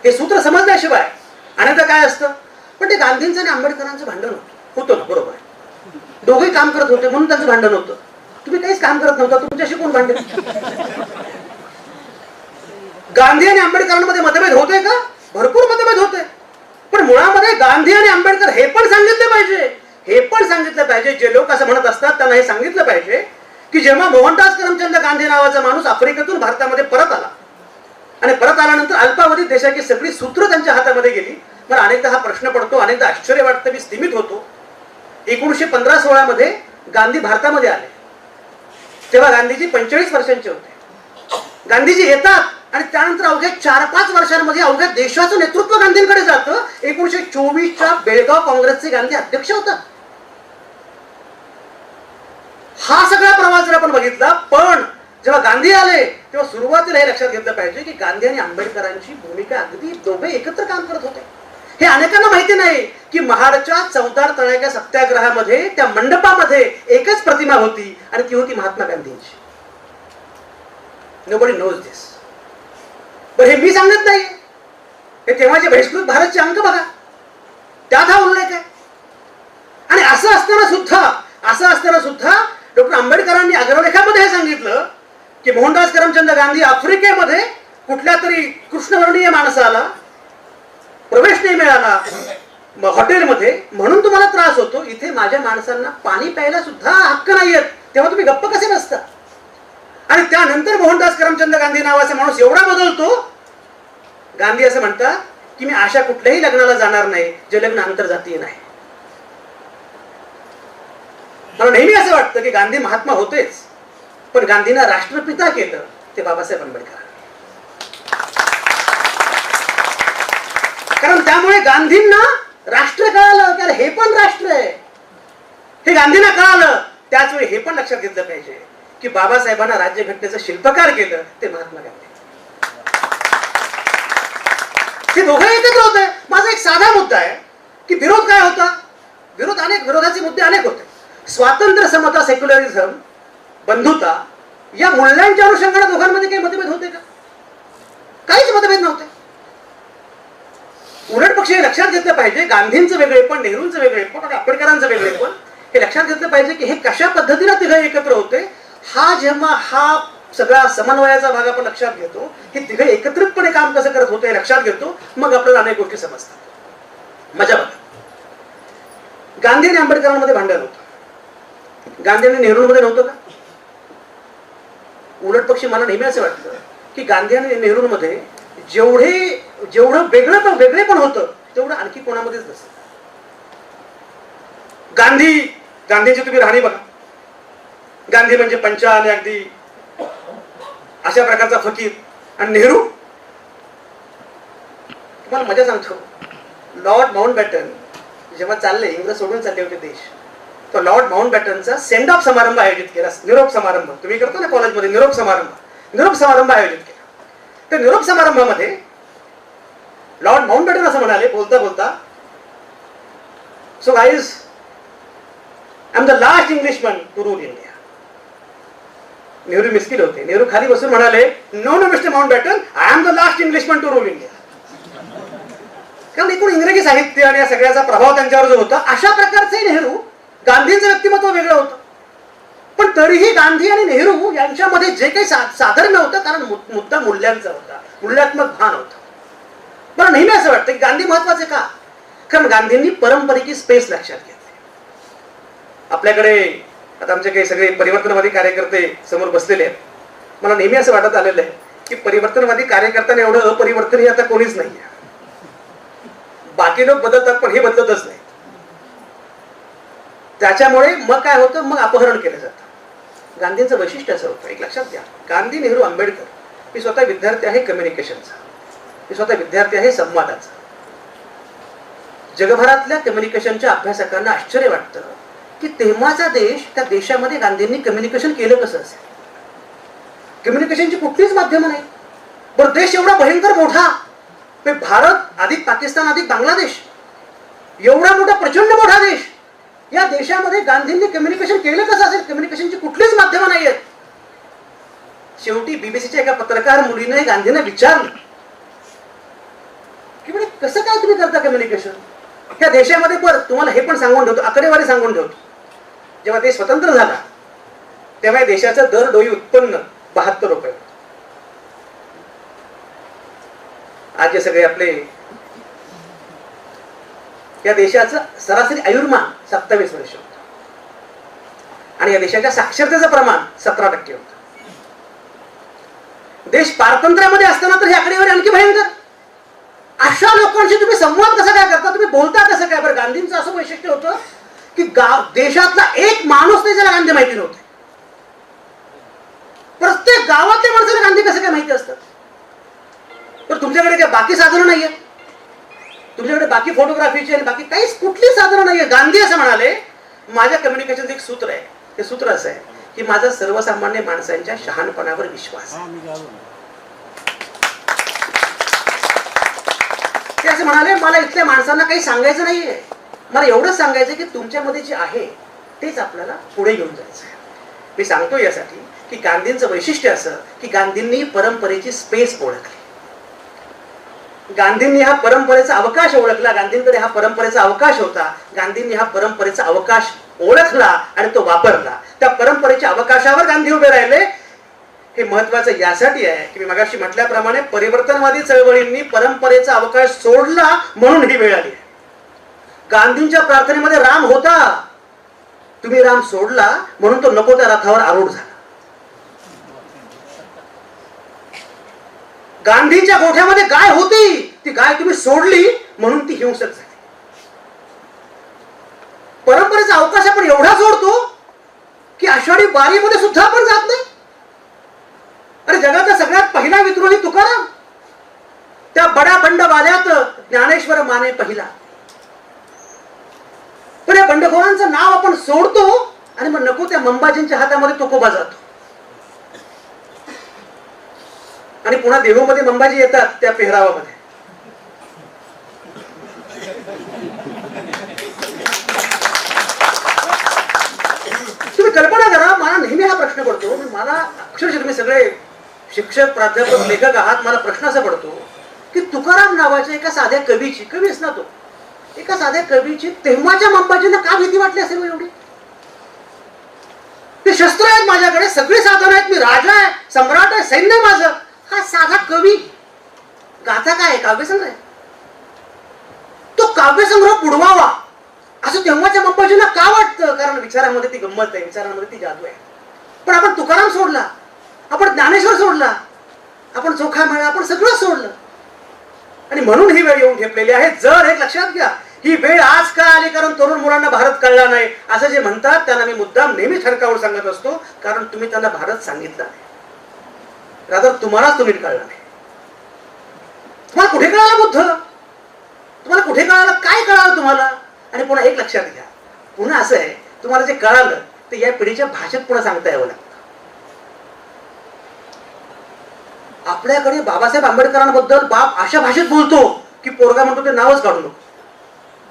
हे सूत्र समजल्याशिवाय अनेकदा काय असतं, पण ते गांधींचं आणि आंबेडकरांचं भांडण होतं ना, बरोबर आहे, दोघे काम करत होते म्हणून त्यांचं भांडण होतं. तुम्ही काहीच काम करत नव्हता, तुमच्याशी कोण भांडेल? गांधी आणि आंबेडकरांमध्ये मतभेद होते का? भरपूर मतभेद होते, पण मुळामध्ये गांधी आणि आंबेडकर हे पण सांगितले पाहिजे, जे लोक असं म्हणत असतात त्यांना हे सांगितलं पाहिजे की जेव्हा मोहनदास करमचंद गांधी नावाचा माणूस आफ्रिकेतून भारतामध्ये परत आला आणि परत आल्यानंतर अल्पावधीत देशाची सगळी सूत्र त्यांच्या हातामध्ये गेली. मला अनेकदा हा प्रश्न पडतो, अनेकदा आश्चर्य वाटतं, मी स्थिमित होतो. 1915-16 मध्ये गांधी भारतामध्ये आले, तेव्हा गांधीजी 45 वर्षांचे होते. गांधीजी येतात आणि त्यानंतर अवघ्या 4-5 वर्षांमध्ये अवघ्या देशाचं नेतृत्व गांधींकडे जातं. 1924च्या बेळगाव काँग्रेसचे गांधी अध्यक्ष होतात. हा सगळा प्रवास जर आपण बघितला, पण जेव्हा गांधी आले तेव्हा सुरुवातीला हे लक्षात घेतलं पाहिजे की गांधी आणि आंबेडकरांची भूमिका अगदी दोघे एकत्र काम करत होते. हे अनेकांना माहिती नाही की महाडच्या चौदार तळ्याच्या सत्याग्रहामध्ये त्या मंडपामध्ये एकच प्रतिमा होती आणि ती होती महात्मा गांधींची. नोबडी नोज दिस. पण हे मी सांगत नाही, हे तेव्हाचे बहिष्कृत भारतचे अंक बघा, त्यात हा उल्लेख आहे. आणि असं असताना सुद्धा डॉक्टर आंबेडकरांनी अग्रलेखामध्ये हे सांगितलं की मोहनदास करमचंद गांधी आफ्रिकेमध्ये कुठल्या तरी कृष्णवर्णीय माणसाला प्रवेश नाही मिळाला हॉटेलमध्ये, म्हणून तुम्हाला त्रास होतो. इथे माझ्या माणसांना पाणी प्यायला सुद्धा हक्क नाहीयेत, तेव्हा तुम्ही गप्प कसे बसता? आणि त्यानंतर मोहनदास करमचंद गांधी नावाचा माणूस एवढा बदलतो, गांधी असं म्हणतात की मी अशा कुठल्याही लग्नाला जाणार नाही जे लग्न आंतरजातीय नाही. मला नेहमी असं वाटतं की गांधी महात्मा होतेच, पण गांधींना राष्ट्रपिता केलं ते बाबासाहेब आंबेडकर. कारण त्यामुळे गांधींना राष्ट्र कळालं की अरे हे पण राष्ट्र आहे, हे गांधींना कळालं. त्याच वेळी हे पण लक्षात घेतलं पाहिजे की बाबासाहेबांना राज्यघटनेचं शिल्पकार केलं ते महात्मा गांधी. हे दोघं एकत्र होते. माझा एक साधा मुद्दा आहे की विरोध काय होता, विरोधाचे मुद्दे अनेक होते. स्वातंत्र्य, समता, सेक्युलरिझम, बंधुता या मूल्यांच्या अनुषंगाने दोघांमध्ये काही मतभेद होते का? काहीच मतभेद नव्हते. उलट पक्ष हे लक्षात घेतलं पाहिजे, गांधींचं वेगळेपण, नेहरूंचं वेगळेपण आणि आंबेडकरांचं वेगळेपण हे लक्षात घेतलं पाहिजे की हे कशा पद्धतीने तिघं एकत्र होते. जेव्हा हा सगळा समन्वयाचा भाग आपण लक्षात घेतो, हे तिघं एकत्रितपणे काम कसं करत होते हे लक्षात घेतो, मग आपल्याला अनेक गोष्टी समजतात. मजा बघा, गांधी आणि आंबेडकरांमध्ये भांडण होतं, गांधी आणि नेहरूंमध्ये नव्हतं का? उलट पक्षी मला नेहमी असं वाटतं की गांधी आणि नेहरूंमध्ये जेवढं वेगळे पण होतं तेवढं आणखी कोणामध्येच नसतं. गांधींची तुम्ही राहणी बघा. गांधी म्हणजे पंचा आणि अगदी अशा प्रकारचा फकीर. आणि नेहरू, तुम्हाला मजा सांगतो, लॉर्ड माउंटबॅटन जेव्हा चालले, इंग्रज सोडून चालले होते देश, तर लॉर्ड माउंटबॅटनचा सेंड ऑफ समारंभ आयोजित केला. निरोप समारंभ तुम्ही करता ना कॉलेजमध्ये, निरोप समारंभ आयोजित केला. त्या निरोप समारंभामध्ये लॉर्ड माउंटबॅटन असं म्हणाले बोलता बोलता, so guys, I am the last Englishman to rule India. Nehru मिस्किल होते. नेहरू खाली बसून म्हणाले, no no mister Mountbatten, I am the last Englishman to rule India. कारण एकूण इंग्रजी साहित्य आणि या सगळ्याचा प्रभाव त्यांच्यावर जो होता, अशा प्रकारचे नेहरू, गांधींचं व्यक्तिमत्व वेगळं होतं. पण तरीही गांधी आणि नेहरू यांच्यामध्ये जे काही साधर्म्य होतं, कारण मुद्दा मूल्यांचा होता, मूल्यात्मक भान होतं. मला नेहमी असं वाटतं की गांधी महत्वाचे का? कारण गांधींनी परंपरेची स्पेस लक्षात घेतली. आपल्याकडे आता आमचे काही सगळे परिवर्तनवादी कार्यकर्ते समोर बसलेले आहेत. मला नेहमी असं वाटत आलेलं आहे की परिवर्तनवादी कार्यकर्त्यांना एवढं अपरिवर्तनीय आता कोणीच नाही आहे. बाकी लोक बदलतात पण हे बदलतच नाही. त्याच्यामुळे मग काय होतं, मग अपहरण केलं जातं. गांधींचं वैशिष्ट्य असं होतं, एक लक्षात घ्या, गांधी, नेहरू, आंबेडकर मी स्वतः विद्यार्थी आहे कम्युनिकेशनचा, मी स्वतः विद्यार्थी आहे संवादाचा. जगभरातल्या कम्युनिकेशनच्या अभ्यासकांना आश्चर्य वाटतं की तेव्हाचा देश, त्या देशामध्ये गांधींनी कम्युनिकेशन केलं कसं असेल. कम्युनिकेशनची कुठलीच माध्यमं नाही. बरं, देश एवढा भयंकर मोठा, भारत अधिक पाकिस्तान अधिक बांगलादेश, एवढा मोठा प्रचंड मोठा देश, या देशामध्ये गांधींनी कम्युनिकेशन केलं कसं असेल. कम्युनिकेशनची कुठलीच माध्यमं नाही आहेत. शेवटी बीबीसीच्या एका पत्रकार मुलीने गांधींना विचारलं की म्हणजे कसं काय तुम्ही करता कम्युनिकेशन या देशामध्ये. बरं, तुम्हाला हे पण सांगून ठेवतो, आकडेवारी सांगून ठेवतो, जेव्हा देश स्वतंत्र झाला तेव्हा देशाचं दर डोई उत्पन्न 72 रुपये. आज जे सगळे आपले, या देशाचं सरासरी आयुर्मान 27 वर्ष होतं आणि या देशाच्या साक्षरतेचं प्रमाण 17% होतं. देश पारतंत्र्यामध्ये असताना तर ही आकडेवारी आणखी भयंकर. अशा लोकांशी तुम्ही संवाद कसा काय करता, तुम्ही बोलता कसं काय. बरं, गांधींचं असं वैशिष्ट्य होतं की देशातला एक माणूस नाही ज्याला गांधी माहिती नव्हते. प्रत्येक गावातल्या माणसाला गांधी कसं काय माहिती असतात. तर तुमच्याकडे काय बाकी साधनं नाहीये, तुमच्याकडे बाकी फोटोग्राफीची आणि बाकी काहीच कुठली साधनं नाहीये. गांधी असं म्हणाले, माझ्या कम्युनिकेशनचं एक सूत्र आहे, ते सूत्र असं आहे की माझा सर्वसामान्य माणसांच्या शहाणपणावर विश्वास. ते असं म्हणाले, मला इथल्या माणसांना काही सांगायचं नाहीये, मला एवढंच सांगायचं की तुमच्यामध्ये जे आहे तेच आपल्याला पुढे घेऊन जायचं आहे. मी सांगतो यासाठी की गांधींचं वैशिष्ट्य असं की गांधींनी परंपरेची स्पेस ओळखली. गांधींनी हा परंपरेचा अवकाश ओळखला. गांधींकडे हा परंपरेचा अवकाश होता. गांधींनी हा परंपरेचा अवकाश ओळखला आणि तो वापरला. त्या परंपरेच्या अवकाशावर गांधी उभे राहिले. हे महत्वाचं यासाठी आहे की मी मगाशी म्हटल्याप्रमाणे परिवर्तनवादी चळवळींनी परंपरेचा अवकाश सोडला म्हणून ही वेळ आली. गांधींच्या प्रार्थनेमध्ये राम होता, तुम्ही राम सोडला म्हणून तो नको त्या रथावर आरूढ झाला. गांधींच्या गोठ्यामध्ये गाय होती, ती गाय तुम्ही सोडली म्हणून ती हिंसक झाली. परंपरेचा अवकाश आपण एवढा सोडतो की आषाढी वारीमध्ये सुद्धा आपण जात नाही. अरे, जगाचा सगळ्यात पहिला विद्रोही तुकाराम, त्या बडा बंड वाल्यात ज्ञानेश्वर माने पहिला. पण या बंडखोरांचं नाव आपण सोडतो आणि मग नको त्या मंबाजींच्या हातामध्ये तुकोबा जातो. आणि पुन्हा देहूमध्ये मंबाजी येतात त्या पेहरावामध्ये. तुम्ही कल्पना करा, मला नेहमी हा प्रश्न पडतो, मला अक्षरशः तुम्ही सगळे शिक्षक, प्राध्यापक, लेखक आहात, मला प्रश्न असा पडतो की तुकाराम नावाच्या एका साध्या कवीची, कवीच ना तो, एका साध्या कवीची तेव्हाच्या मंबाजींना का भीती वाटली असेल एवढी? ते शस्त्र आहेत माझ्याकडे, सगळे साधन आहेत, मी राजा आहे, सम्राट आहे, सैन्य आहे माझं. हा साधा कवी गाथा काय, काव्यसंग्रह आहे. तो काव्यसंग्रह बुडवावा असं तेव्हाच्या मंबाजींना का वाटतं? कारण विचारामध्ये ती गंमत आहे, विचारामध्ये ती जादू आहे. पण आपण तुकाराम सोडला, आपण ज्ञानेश्वर सोडला, आपण चोखा मेळा, आपण सगळं सोडलं. आणि म्हणून ही वेळ येऊन ठेपलेली आहे. जर एक लक्षात घ्या, ही वेळ आज का आली कारण तरुण मुलांना भारत कळला नाही असं जे म्हणतात त्यांना मी मुद्दाम नेहमी ठणकावून सांगत असतो, कारण तुम्ही त्यांना भारत सांगितला नाही, रादर तुम्हालाच तो नीट कळला नाही. तुम्हाला कुठे कळाला बुद्ध? तुम्हाला कुठे कळालं? काय कळालं तुम्हाला? आणि पुन्हा एक लक्षात घ्या, पुन्हा असं आहे, तुम्हाला जे कळालं ते या पिढीच्या भाषेत पुन्हा सांगता यावं लागतं. आपल्याकडे बाबासाहेब आंबेडकरांबद्दल बाप अशा भाषेत बोलतो की पोरगा म्हणतो ते नावच काढू नको,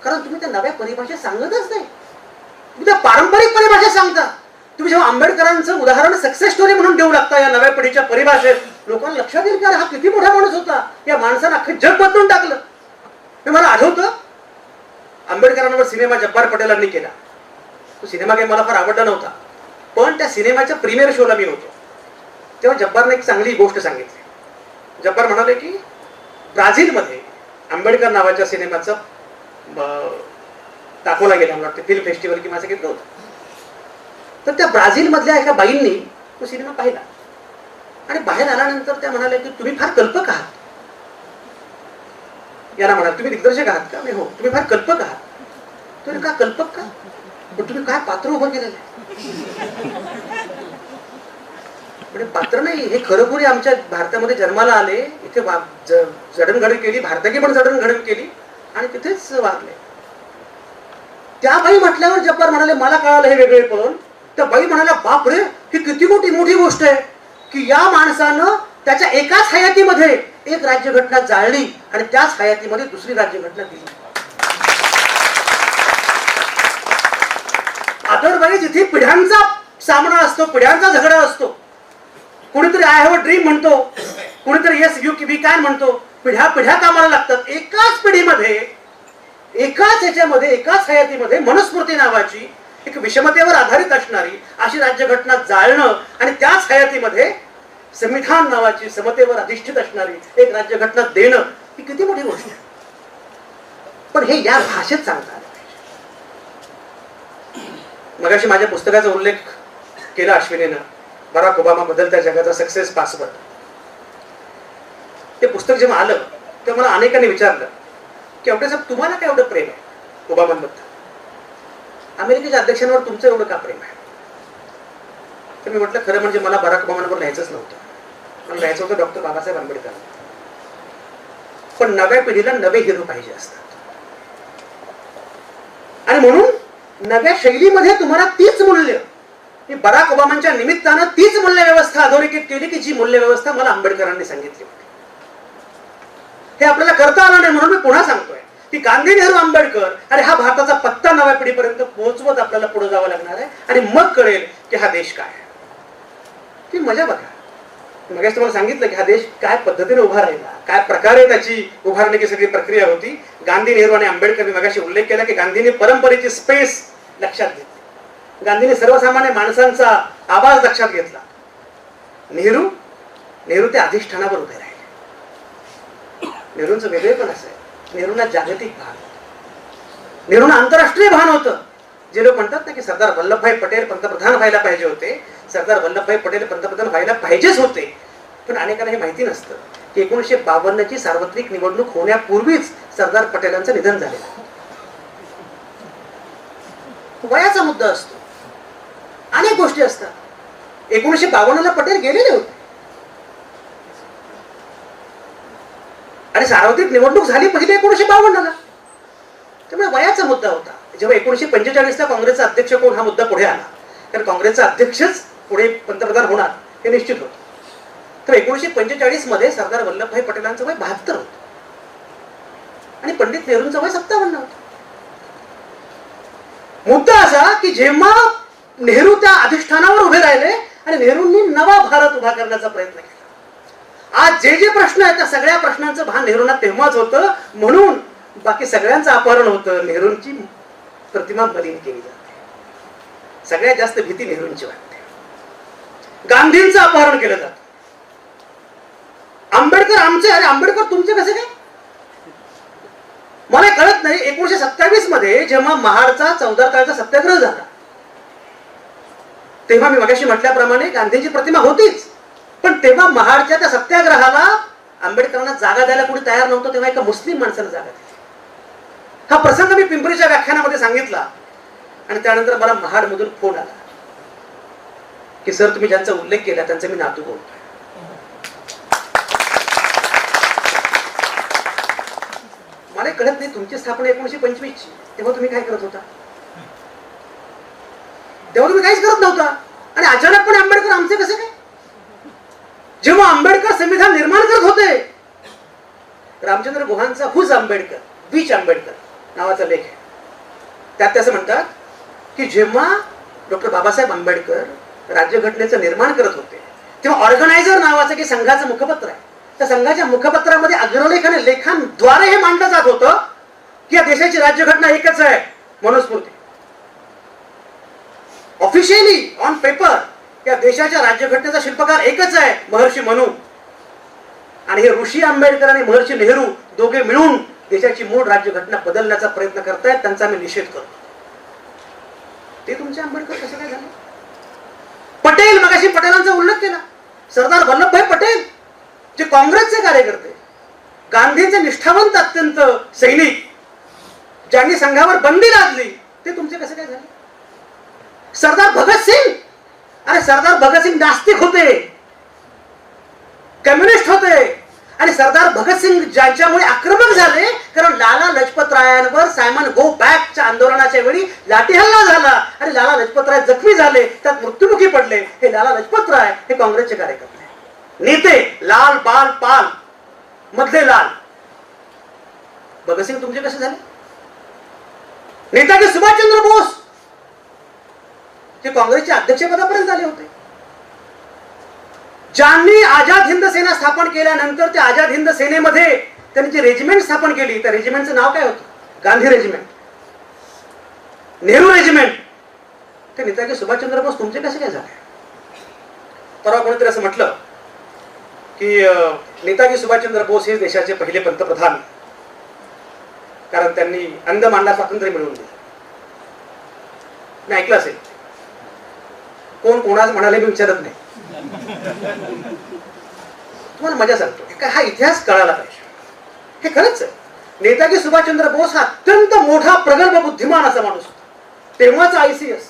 कारण तुम्ही त्या नव्या परिभाषेत सांगतच नाही, तुम्ही त्या पारंपरिक परिभाषेत सांगता. तुम्ही जेव्हा आंबेडकरांचं उदाहरण सक्सेस स्टोरी म्हणून देऊ लागता या नव्या पिढीच्या परिभाषेत, लोकांना लक्षात येईल की अरे हा किती मोठा माणूस होता, या माणसानं अख्खं जग बदलून टाकलं. हे मला आठवतं, आंबेडकरांवर सिनेमा जब्बार पटेलांनी केला. तो सिनेमा काही मला फार आवडला नव्हता, पण त्या सिनेमाच्या प्रीमियर शोला मी होतो. तेव्हा जब्बारने एक चांगली गोष्ट सांगितली. जब्बार म्हणाले की ब्राझीलमध्ये आंबेडकर नावाच्या सिनेमाचा दाखवला गेला, मला वाटतं फिल्म फेस्टिवल किंवा असं घेतलं होतं. तर त्या ब्राझीलमधल्या एका बाईंनी तो सिनेमा पाहिला आणि बाहेर आल्यानंतर त्या म्हणाल्या की तुम्ही फार कल्पक आहात. याला म्हणाल तुम्ही दिग्दर्शक आहात का? नाही, हो. तुम्ही फार कल्पक आहात. तुम्ही का कल्पक का? पण तुम्ही काय पात्र उभं केलेलं आहे? म्हणजे पात्र नाही, हे खरोखरी आमच्या भारतामध्ये जन्माला आले, इथे जडणघडण केली, भारताची पण जडणघडण केली आणि तिथेच वारले. त्या बाई म्हटल्यावर जब्बार म्हणाले मला कळालं हे वेगळे पळून. त्या बाई म्हणाल्या बापरे, ही किती मोठी गोष्ट आहे की या माणसानं त्याच्या एकाच हयातीमध्ये एक राज्यघटना जाळली आणि त्याच हयातीमध्ये दुसरी राज्यघटना दिली. अदरवाईज इथे पिढ्यांचा सामना असतो, पिढ्यांचा झगडा असतो. कुणीतरी आय हॅव अ ड्रीम म्हणतो, कुणीतरी येस यू वी कॅन म्हणतो. पिढ्या पिढ्या कामाला लागतात. एकाच पिढीमध्ये, एकाच ह्याच्यामध्ये, एकाच हयातीमध्ये मनुस्मृती नावाची एक विषमतेवर आधारित असणारी अशी राज्यघटना जाळणं आणि त्याच हयातीमध्ये संविधान नावाची समतेवर अधिष्ठित असणारी एक राज्यघटना देणं, ही किती मोठी गोष्ट आहे. पण हे या भाषेत सांगता आलं पाहिजे. मगाशी माझ्या पुस्तकाचा उल्लेख केला अश्विनीनं, बराक ओबामा बदलत्या जगाचा सक्सेस पासवर्ड. ते पुस्तक जेव्हा आलं तेव्हा मला अनेकांनी विचारलं की एवढे साहेब तुम्हाला काय एवढं प्रेम आहे ओबामांबद्दल, अमेरिकेच्या अध्यक्षांवर तुमचं एवढं का प्रेम आहे? तर मी म्हटलं खरं म्हणजे मला बराक ओबामांवर लिहायचंच नव्हतं, मला लिहायचं होतं डॉक्टर बाबासाहेब आंबेडकर. पण नव्या पिढीला नवे हिरो पाहिजे असतात आणि म्हणून नव्या शैलीमध्ये तुम्हाला तीच मूल्य, मी बराक ओबामांच्या निमित्तानं तीच मूल्य व्यवस्था अधोरेखित केली की जी मूल्य व्यवस्था मला आंबेडकरांनी सांगितली होती. हे आपल्याला करता आलं नाही, म्हणून मी पुन्हा सांगतोय की गांधी, नेहरू, आंबेडकर आणि हा भारताचा पत्ता नव्या पिढीपर्यंत पोहोचवत आपल्याला पुढे जावं लागणार आहे आणि मग कळेल की हा देश काय आहे. ती मजा बघा. मग तुम्हाला सांगितलं की हा देश काय पद्धतीने उभा राहिला, काय प्रकारे त्याची उभारण्याची सगळी प्रक्रिया होती. गांधी, नेहरू आणि आंबेडकरने मगाशी उल्लेख केला की गांधींनी परंपरेची स्पेस लक्षात घेतली, गांधींनी सर्वसामान्य माणसांचा आवाज लक्षात घेतला. नेहरू ते अधिष्ठानावर उभे राहिले. नेहरूंचं वेगळेपण असं आहे, नेहरूंना जागतिक भान, नेहरूंना आंतरराष्ट्रीय भान होतं. जे लोक म्हणतात ना की सरदार वल्लभभाई पटेल पंतप्रधान व्हायला पाहिजे होते, सरदार वल्लभभाई पटेल पंतप्रधान व्हायला पाहिजेच होते, पण अनेकांना हे माहिती नसतं की 1952ची सार्वत्रिक निवडणूक होण्यापूर्वीच सरदार पटेलांचं निधन झालेलं. वयाचा मुद्दा असतो, अनेक गोष्टी असतात. 1952ला पटेल गेलेले होते आणि सार्वत्रिक निवडणूक झाली पहिली 1952ला. त्यामुळे वयाचा मुद्दा होता. जेव्हा 1945ला काँग्रेसचा अध्यक्ष कोण हा मुद्दा पुढे आला, कारण काँग्रेसचा अध्यक्षच पुढे पंतप्रधान होणार हे निश्चित होतं. तर 1945 मध्ये सरदार वल्लभभाई पटेलांचं वय 72 होतं आणि पंडित नेहरूंचं वय 57 होतं. मुद्दा असा की जेव्हा नेहरू त्या अधिष्ठानावर उभे राहिले आणि नेहरूंनी नवा भारत उभा करण्याचा प्रयत्न केला. आज जे जे प्रश्न आहेत त्या सगळ्या प्रश्नांचं भान नेहरूंना तेव्हाच होतं, म्हणून बाकी सगळ्यांचं अपहरण होतं. नेहरूंची प्रतिमा मलिन केली जाते. सगळ्यात जास्त भीती नेहरूंची वाटते. गांधींचं अपहरण केलं जातं. आंबेडकर आमचे, अरे आंबेडकर तुमचे कसे काय? मला कळत नाही. 1927 मध्ये जेव्हा महाडचा 14 तारखेचा सत्याग्रह झाला, तेव्हा मी मगाशी म्हटल्याप्रमाणे गांधींची प्रतिमा होतीच, पण तेव्हा महाडच्या त्या सत्याग्रहाला आंबेडकरांना जागा द्यायला कोणी तयार नव्हतं. तेव्हा एका मुस्लिम माणसाला जागा दिली. हा प्रसंग मी पिंपरीच्या व्याख्यानामध्ये सांगितला आणि त्यानंतर मला महाडमधून फोन आला की सर, तुम्ही ज्यांचा उल्लेख केला त्यांचा मी नातू बोलतोय. मला कळत नाही, तुमची स्थापना 1925 ची, तेव्हा तुम्ही काय करत होता? तेव्हा तुम्ही काहीच करत नव्हता आणि अचानकपणे आंबेडकर आमचे कसे काय? जेव्हा आंबेडकर संविधान निर्माण करत होते, रामचंद्र गुहांचा हुज आंबेडकर, बीच आंबेडकर नावाचा लेख आहे. त्यात असं म्हणतात की जेव्हा डॉक्टर बाबासाहेब आंबेडकर राज्यघटनेचं निर्माण करत होते, तेव्हा ऑर्गनायझर नावाचं की संघाचं मुखपत्र आहे, त्या संघाच्या मुखपत्रामध्ये अग्रलेखाने लेखांद्वारे हे मांडलं जात होतं की या देशाची राज्यघटना एकच आहे, मनुस्मृती. ऑफिशियली ऑन पेपर या देशाच्या राज्यघटनेचा शिल्पकार एकच आहे, महर्षी मनू. आणि हे ऋषी आंबेडकर आणि महर्षी नेहरू दोघे मिळून देशाची मूळ राज्यघटना बदलण्याचा प्रयत्न करतायत, त्यांचा आम्ही निषेध करतो. ते तुमचे आंबेडकर कसं काय झालं? पटेल, मगाशी पटेलांचा उल्लेख केला, सरदार वल्लभभाई पटेल जे काँग्रेसचे कार्यकर्ते, गांधींचे निष्ठावंत अत्यंत सैनिक, ज्यांनी संघावर बंदी लादली, ते तुमचे कसे काय झाले? सरदार भगतसिंग, अरे सरदार भगतसिंग नास्तिक होते, कम्युनिस्ट होते, आणि सरदार भगतसिंग ज्यांच्यामुळे आक्रमक झाले, कारण लाला लजपत रायांवर सायमन गो बॅकच्या आंदोलनाच्या वेळी लाठी हल्ला झाला आणि लाला लजपत राय जखमी झाले, त्यात मृत्युमुखी पडले. हे लाला लजपत राय हे काँग्रेसचे कार्यकर्ते, नेते, लाल बाल पाल मधले लाल. भगतसिंग तुमचे कसे झाले? नेताजी सुभाषचंद्र बोस जे काँग्रेसच्या अध्यक्षपदापर्यंत झाले होते, ज्यांनी आझाद हिंद सेना स्थापन केल्यानंतर त्या आझाद हिंद सेनेमध्ये त्यांनी जी रेजिमेंट स्थापन केली, त्या रेजिमेंटचं नाव काय होतं? Gandhi regiment, Nehru regiment. ते नेताजी सुभाषचंद्र बोस तुमचे कसे काय झाले? परवा कोणीतरी असं म्हटलं की नेताजी सुभाषचंद्र बोस हे देशाचे पहिले पंतप्रधान, कारण त्यांनी अंदमानला स्वातंत्र्य मिळवून दिलं. मी ऐकलं असेल, कोण कोणाच म्हणाले मी विचारत नाही, तुम्हाला मजा सांगतो. काय हा इतिहास कळायला पाहिजे, हे खरंच आहे. नेताजी सुभाषचंद्र बोस हा अत्यंत मोठा प्रगल्भ बुद्धिमान असा माणूस होता. तेव्हाच ICS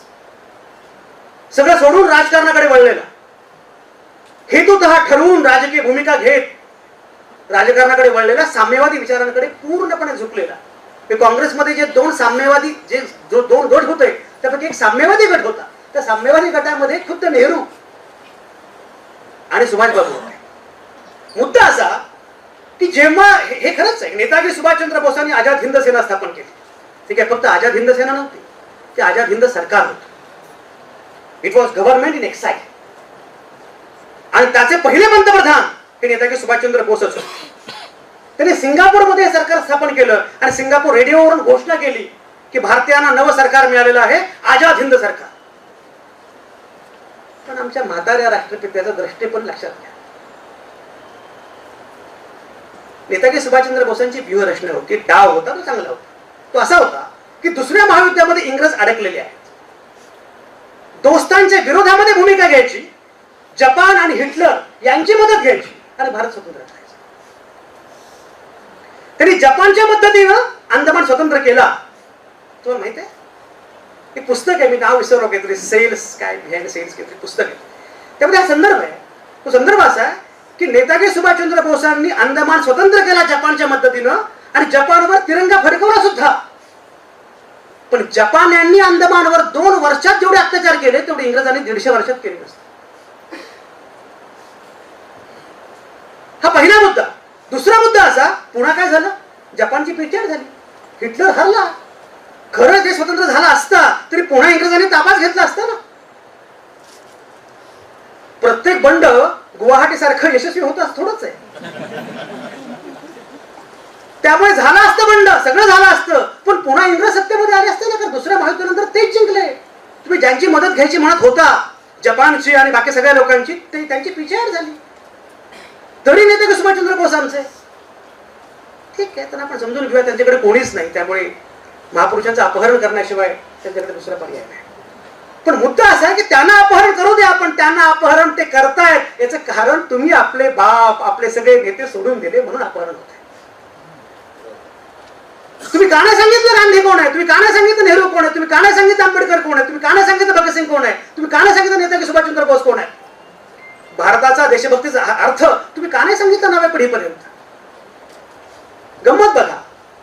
सगळं सोडून राजकारणाकडे वळलेला, हेतुतः ठरवून राजकीय भूमिका घेत राजकारणाकडे वळलेला, साम्यवादी विचारांकडे पूर्णपणे झुकलेला. काँग्रेसमध्ये जे दोन साम्यवादी, जे दोन गट होते त्यापैकी एक साम्यवादी गट होता. त्या साम्यवादी गटामध्ये खुद्द नेहरू आणि सुभाषबाबू होते. मुद्दा असा की जेव्हा हे खरंच आहे, नेताजी सुभाषचंद्र बोसांनी आझाद हिंद सेना स्थापन केली. ठीक आहे, फक्त आझाद हिंद सेना नव्हती, ते आझाद हिंद सरकार होतं. It was government in exile. आणि त्याचे पहिले पंतप्रधान हे नेताजी सुभाषचंद्र बोसच होते. त्यांनी सिंगापूरमध्ये हे सरकार स्थापन केलं आणि सिंगापूर रेडिओवरून घोषणा केली की भारतीयांना नवं सरकार मिळालेलं आहे, आझाद हिंद सरकार. पण आमच्या म्हाताऱ्या राष्ट्रपित्याचा दृष्टिकोन लक्षात घ्या. नेताजी सुभाषचंद्र बोसांची व्यूहरचना होती, डाव होता, तो चांगला होता. तो असा होता की दुसऱ्या महायुद्धामध्ये इंग्रज अडकलेले आहेत, दोस्तांच्या विरोधामध्ये भूमिका घ्यायची, जपान आणि हिटलर यांची मदत घ्यायची आणि भारत स्वतंत्र राहायचा. त्यांनी जपानच्या मदतीनं अंदमान स्वतंत्र केला. तुम्हाला माहित आहे, हे पुस्तक आहे, मी नाव विसरलो, काहीतरी सेल्स काय बिहाइंड सेल्स काहीतरी पुस्तक आहे, त्यामध्ये हा संदर्भ आहे. तो संदर्भ असा आहे की नेताजी सुभाषचंद्र बोसांनी अंदमान स्वतंत्र केला जपानच्या मदतीनं आणि जपानवर तिरंगा फडकवला सुद्धा. पण जपान यांनी अंदमानवर 2 वर्षात जेवढे अत्याचार केले तेवढे इंग्रजांनी 150 वर्षात केले नसते. हा पहिला मुद्दा. दुसरा मुद्दा असा, पुन्हा काय झालं, जपानची पिछेहाट झाली, हिटलर हरला. खरं ते स्वतंत्र झाला असता तरी पुन्हा इंग्रजांनी ताब्यात घेतला असता ना. प्रत्येक बंड गुवाहाटी सारखं यशस्वी होत थोडंच आहे. त्यामुळे झालं असतं बंड, सगळं झालं असतं, पण पुन्हा इंग्रज सत्तेमध्ये आले असते ना. कारण दुसऱ्या महायुद्धानंतर तेच जिंकले. तुम्ही ज्यांची मदत घ्यायची म्हणत होता, जपानची आणि बाकी सगळ्या लोकांची, ते त्यांची पिछेहाट झाली. तरी नेते का सुभाषचंद्र बोस आमचे? ठीक आहे, तर आपण समजून घेऊया त्यांच्याकडे कोणीच नाही, त्यामुळे महापुरुषांचं अपहरण करण्याशिवाय त्यांच्याकडे दुसरा पर्याय नाही. पण मुद्दा असा आहे की त्यांना अपहरण करू द्या, पण त्यांना अपहरण ते करतायत याचं कारण तुम्ही आपले बाप, आपले सगळे नेते सोडून दिले म्हणून अपहरण होत आहे. तुम्ही का नाही सांगितलं गांधी कोण आहे? तुम्ही का नाही सांगितलं नेहरू कोण आहे? तुम्ही का नाही सांगितलं आंबेडकर कोण आहे? तुम्ही का नाही सांगितलं भगतसिंग कोण आहे? तुम्ही का नाही सांगितलं नेताजी सुभाषचंद्र बोस कोण आहे? भारताचा देशभक्तीचा अर्थ तुम्ही का नाही सांगितलं नव्या पिढीपर्यंत? गंमत बघा,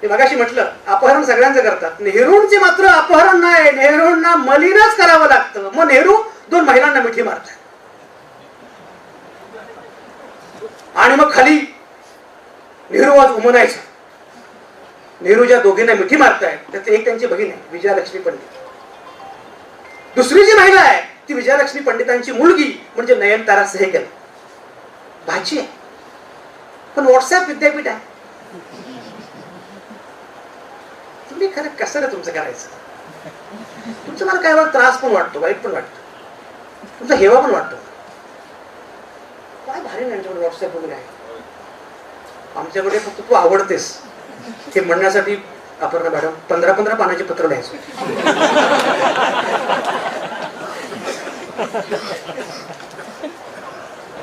मी मगाशी म्हटलं अपहरण सगळ्यांचं करतात, नेहरूंचे मात्र अपहरण नाही, नेहरूंना मलिनच करावं लागतं. मग नेहरू 2 महिलांना मिठी मारतात आणि मग खाली नेहरू आज उमनायचं. नेहरू ज्या दोघींना मिठी मारतायत त्यातली एक त्यांची बहीण आहे विजयालक्ष्मी पंडित. दुसरी जी महिला आहे ती विजयालक्ष्मी पंडितांची मुलगी म्हणजे नयनतारा सहगल, भाची आहे, पण व्हॉट्सअप विद्यापीठ आहे. तुम्ही खरं कसं रे तुमचं करायचं? तुमचं मला काय त्रास पण वाटतो, वाईट पण वाटतं, तुमचा हेवा पण वाटतो. काय भारी त्यांच्याकडे व्हॉट्सअप वगैरे आहे. आमच्याकडे फक्त तू आवडतेस हे म्हणण्यासाठी अपर्णा मॅडम 15-15 पानाचे पत्र लिहायचो.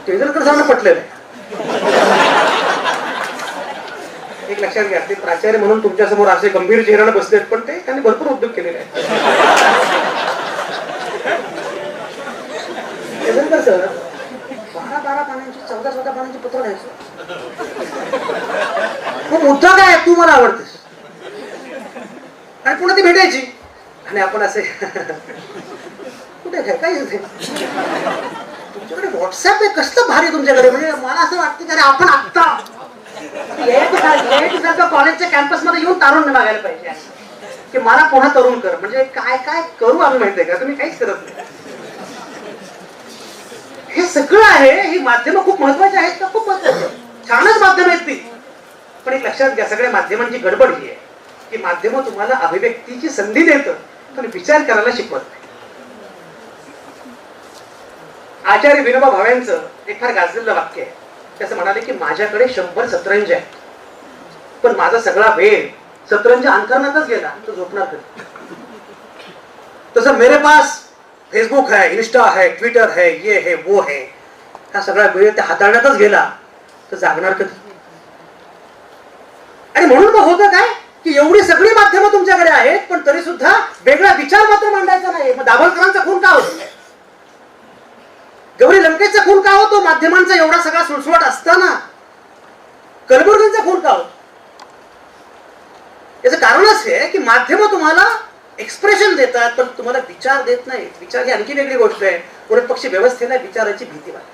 तेंडुलकर सरांना पटलेलं आहे. एक लक्षात घ्या, ते प्राचार्य म्हणून तुमच्या समोर असे गंभीर चेहऱ्याला बसलेत, पण ते त्यांनी भरपूर उद्योग केलेले आहेत. तेंडुलकर सर 12-12 पानांची 14-14 पानांची पत्र लिहायचो. मग मुद्दा काय, तू मला आवडतेस, आणि पुन्हा ती भेटायची आणि आपण असे कुठे काय काय तुमच्याकडे व्हॉट्सअप आहे, कसलं भारी तुमच्याकडे. म्हणजे मला असं वाटतं की आपण आत्ता कॉलेजच्या कॅम्पस मध्ये येऊन तारुण्य मागायला पाहिजे की मला पुन्हा तरुण कर. म्हणजे काय काय करू आम्ही माहितीये का, तुम्ही काहीच करत नाही. हे सगळं आहे, ही माध्यमं खूप महत्वाची आहेत का? खूप महत्वाची, छानच माध्यम आहेत ती. पण एक लक्षात घ्या, सगळ्या माध्यमांची गडबड ही आहे की माध्यमं तुम्हाला अभिव्यक्तीची संधी देतं पण विचार करायला शिकवत नाही. आचार्य विनोबा भावेंचं एक फार गाजलेलं वाक्य आहे. त्याचं म्हणाले की माझ्याकडे 100 शतरंज आहेत, पण माझा सगळा वेळ शतरंज अंतर्गतच गेला, तो झोपणार कधी. तसं मेरे पास फेसबुक है, इंस्टा है, ट्विटर है, ये है वो है, हा सगळा वेळ त्या हाताळण्यातच गेला तर जागणार कधी. आणि म्हणून मग होतं काय की एवढी सगळी माध्यमं तुमच्याकडे आहेत पण तरी सुद्धा वेगळा विचार मात्र मांडायचा नाही. मग दाभोळकरांचा खून का होतो, गौरी लंकेशचा खून का होतो, माध्यमांचा एवढा सगळा सुळसुळाट असताना कलबुर्गींचा खून का होतो? याचं कारणच हे की माध्यमं तुम्हाला एक्सप्रेशन देतात पण तुम्हाला विचार देत नाहीत. विचार ही आणखी वेगळी गोष्ट आहे. उलट पक्षी व्यवस्थेला विचाराची भीती वाटते.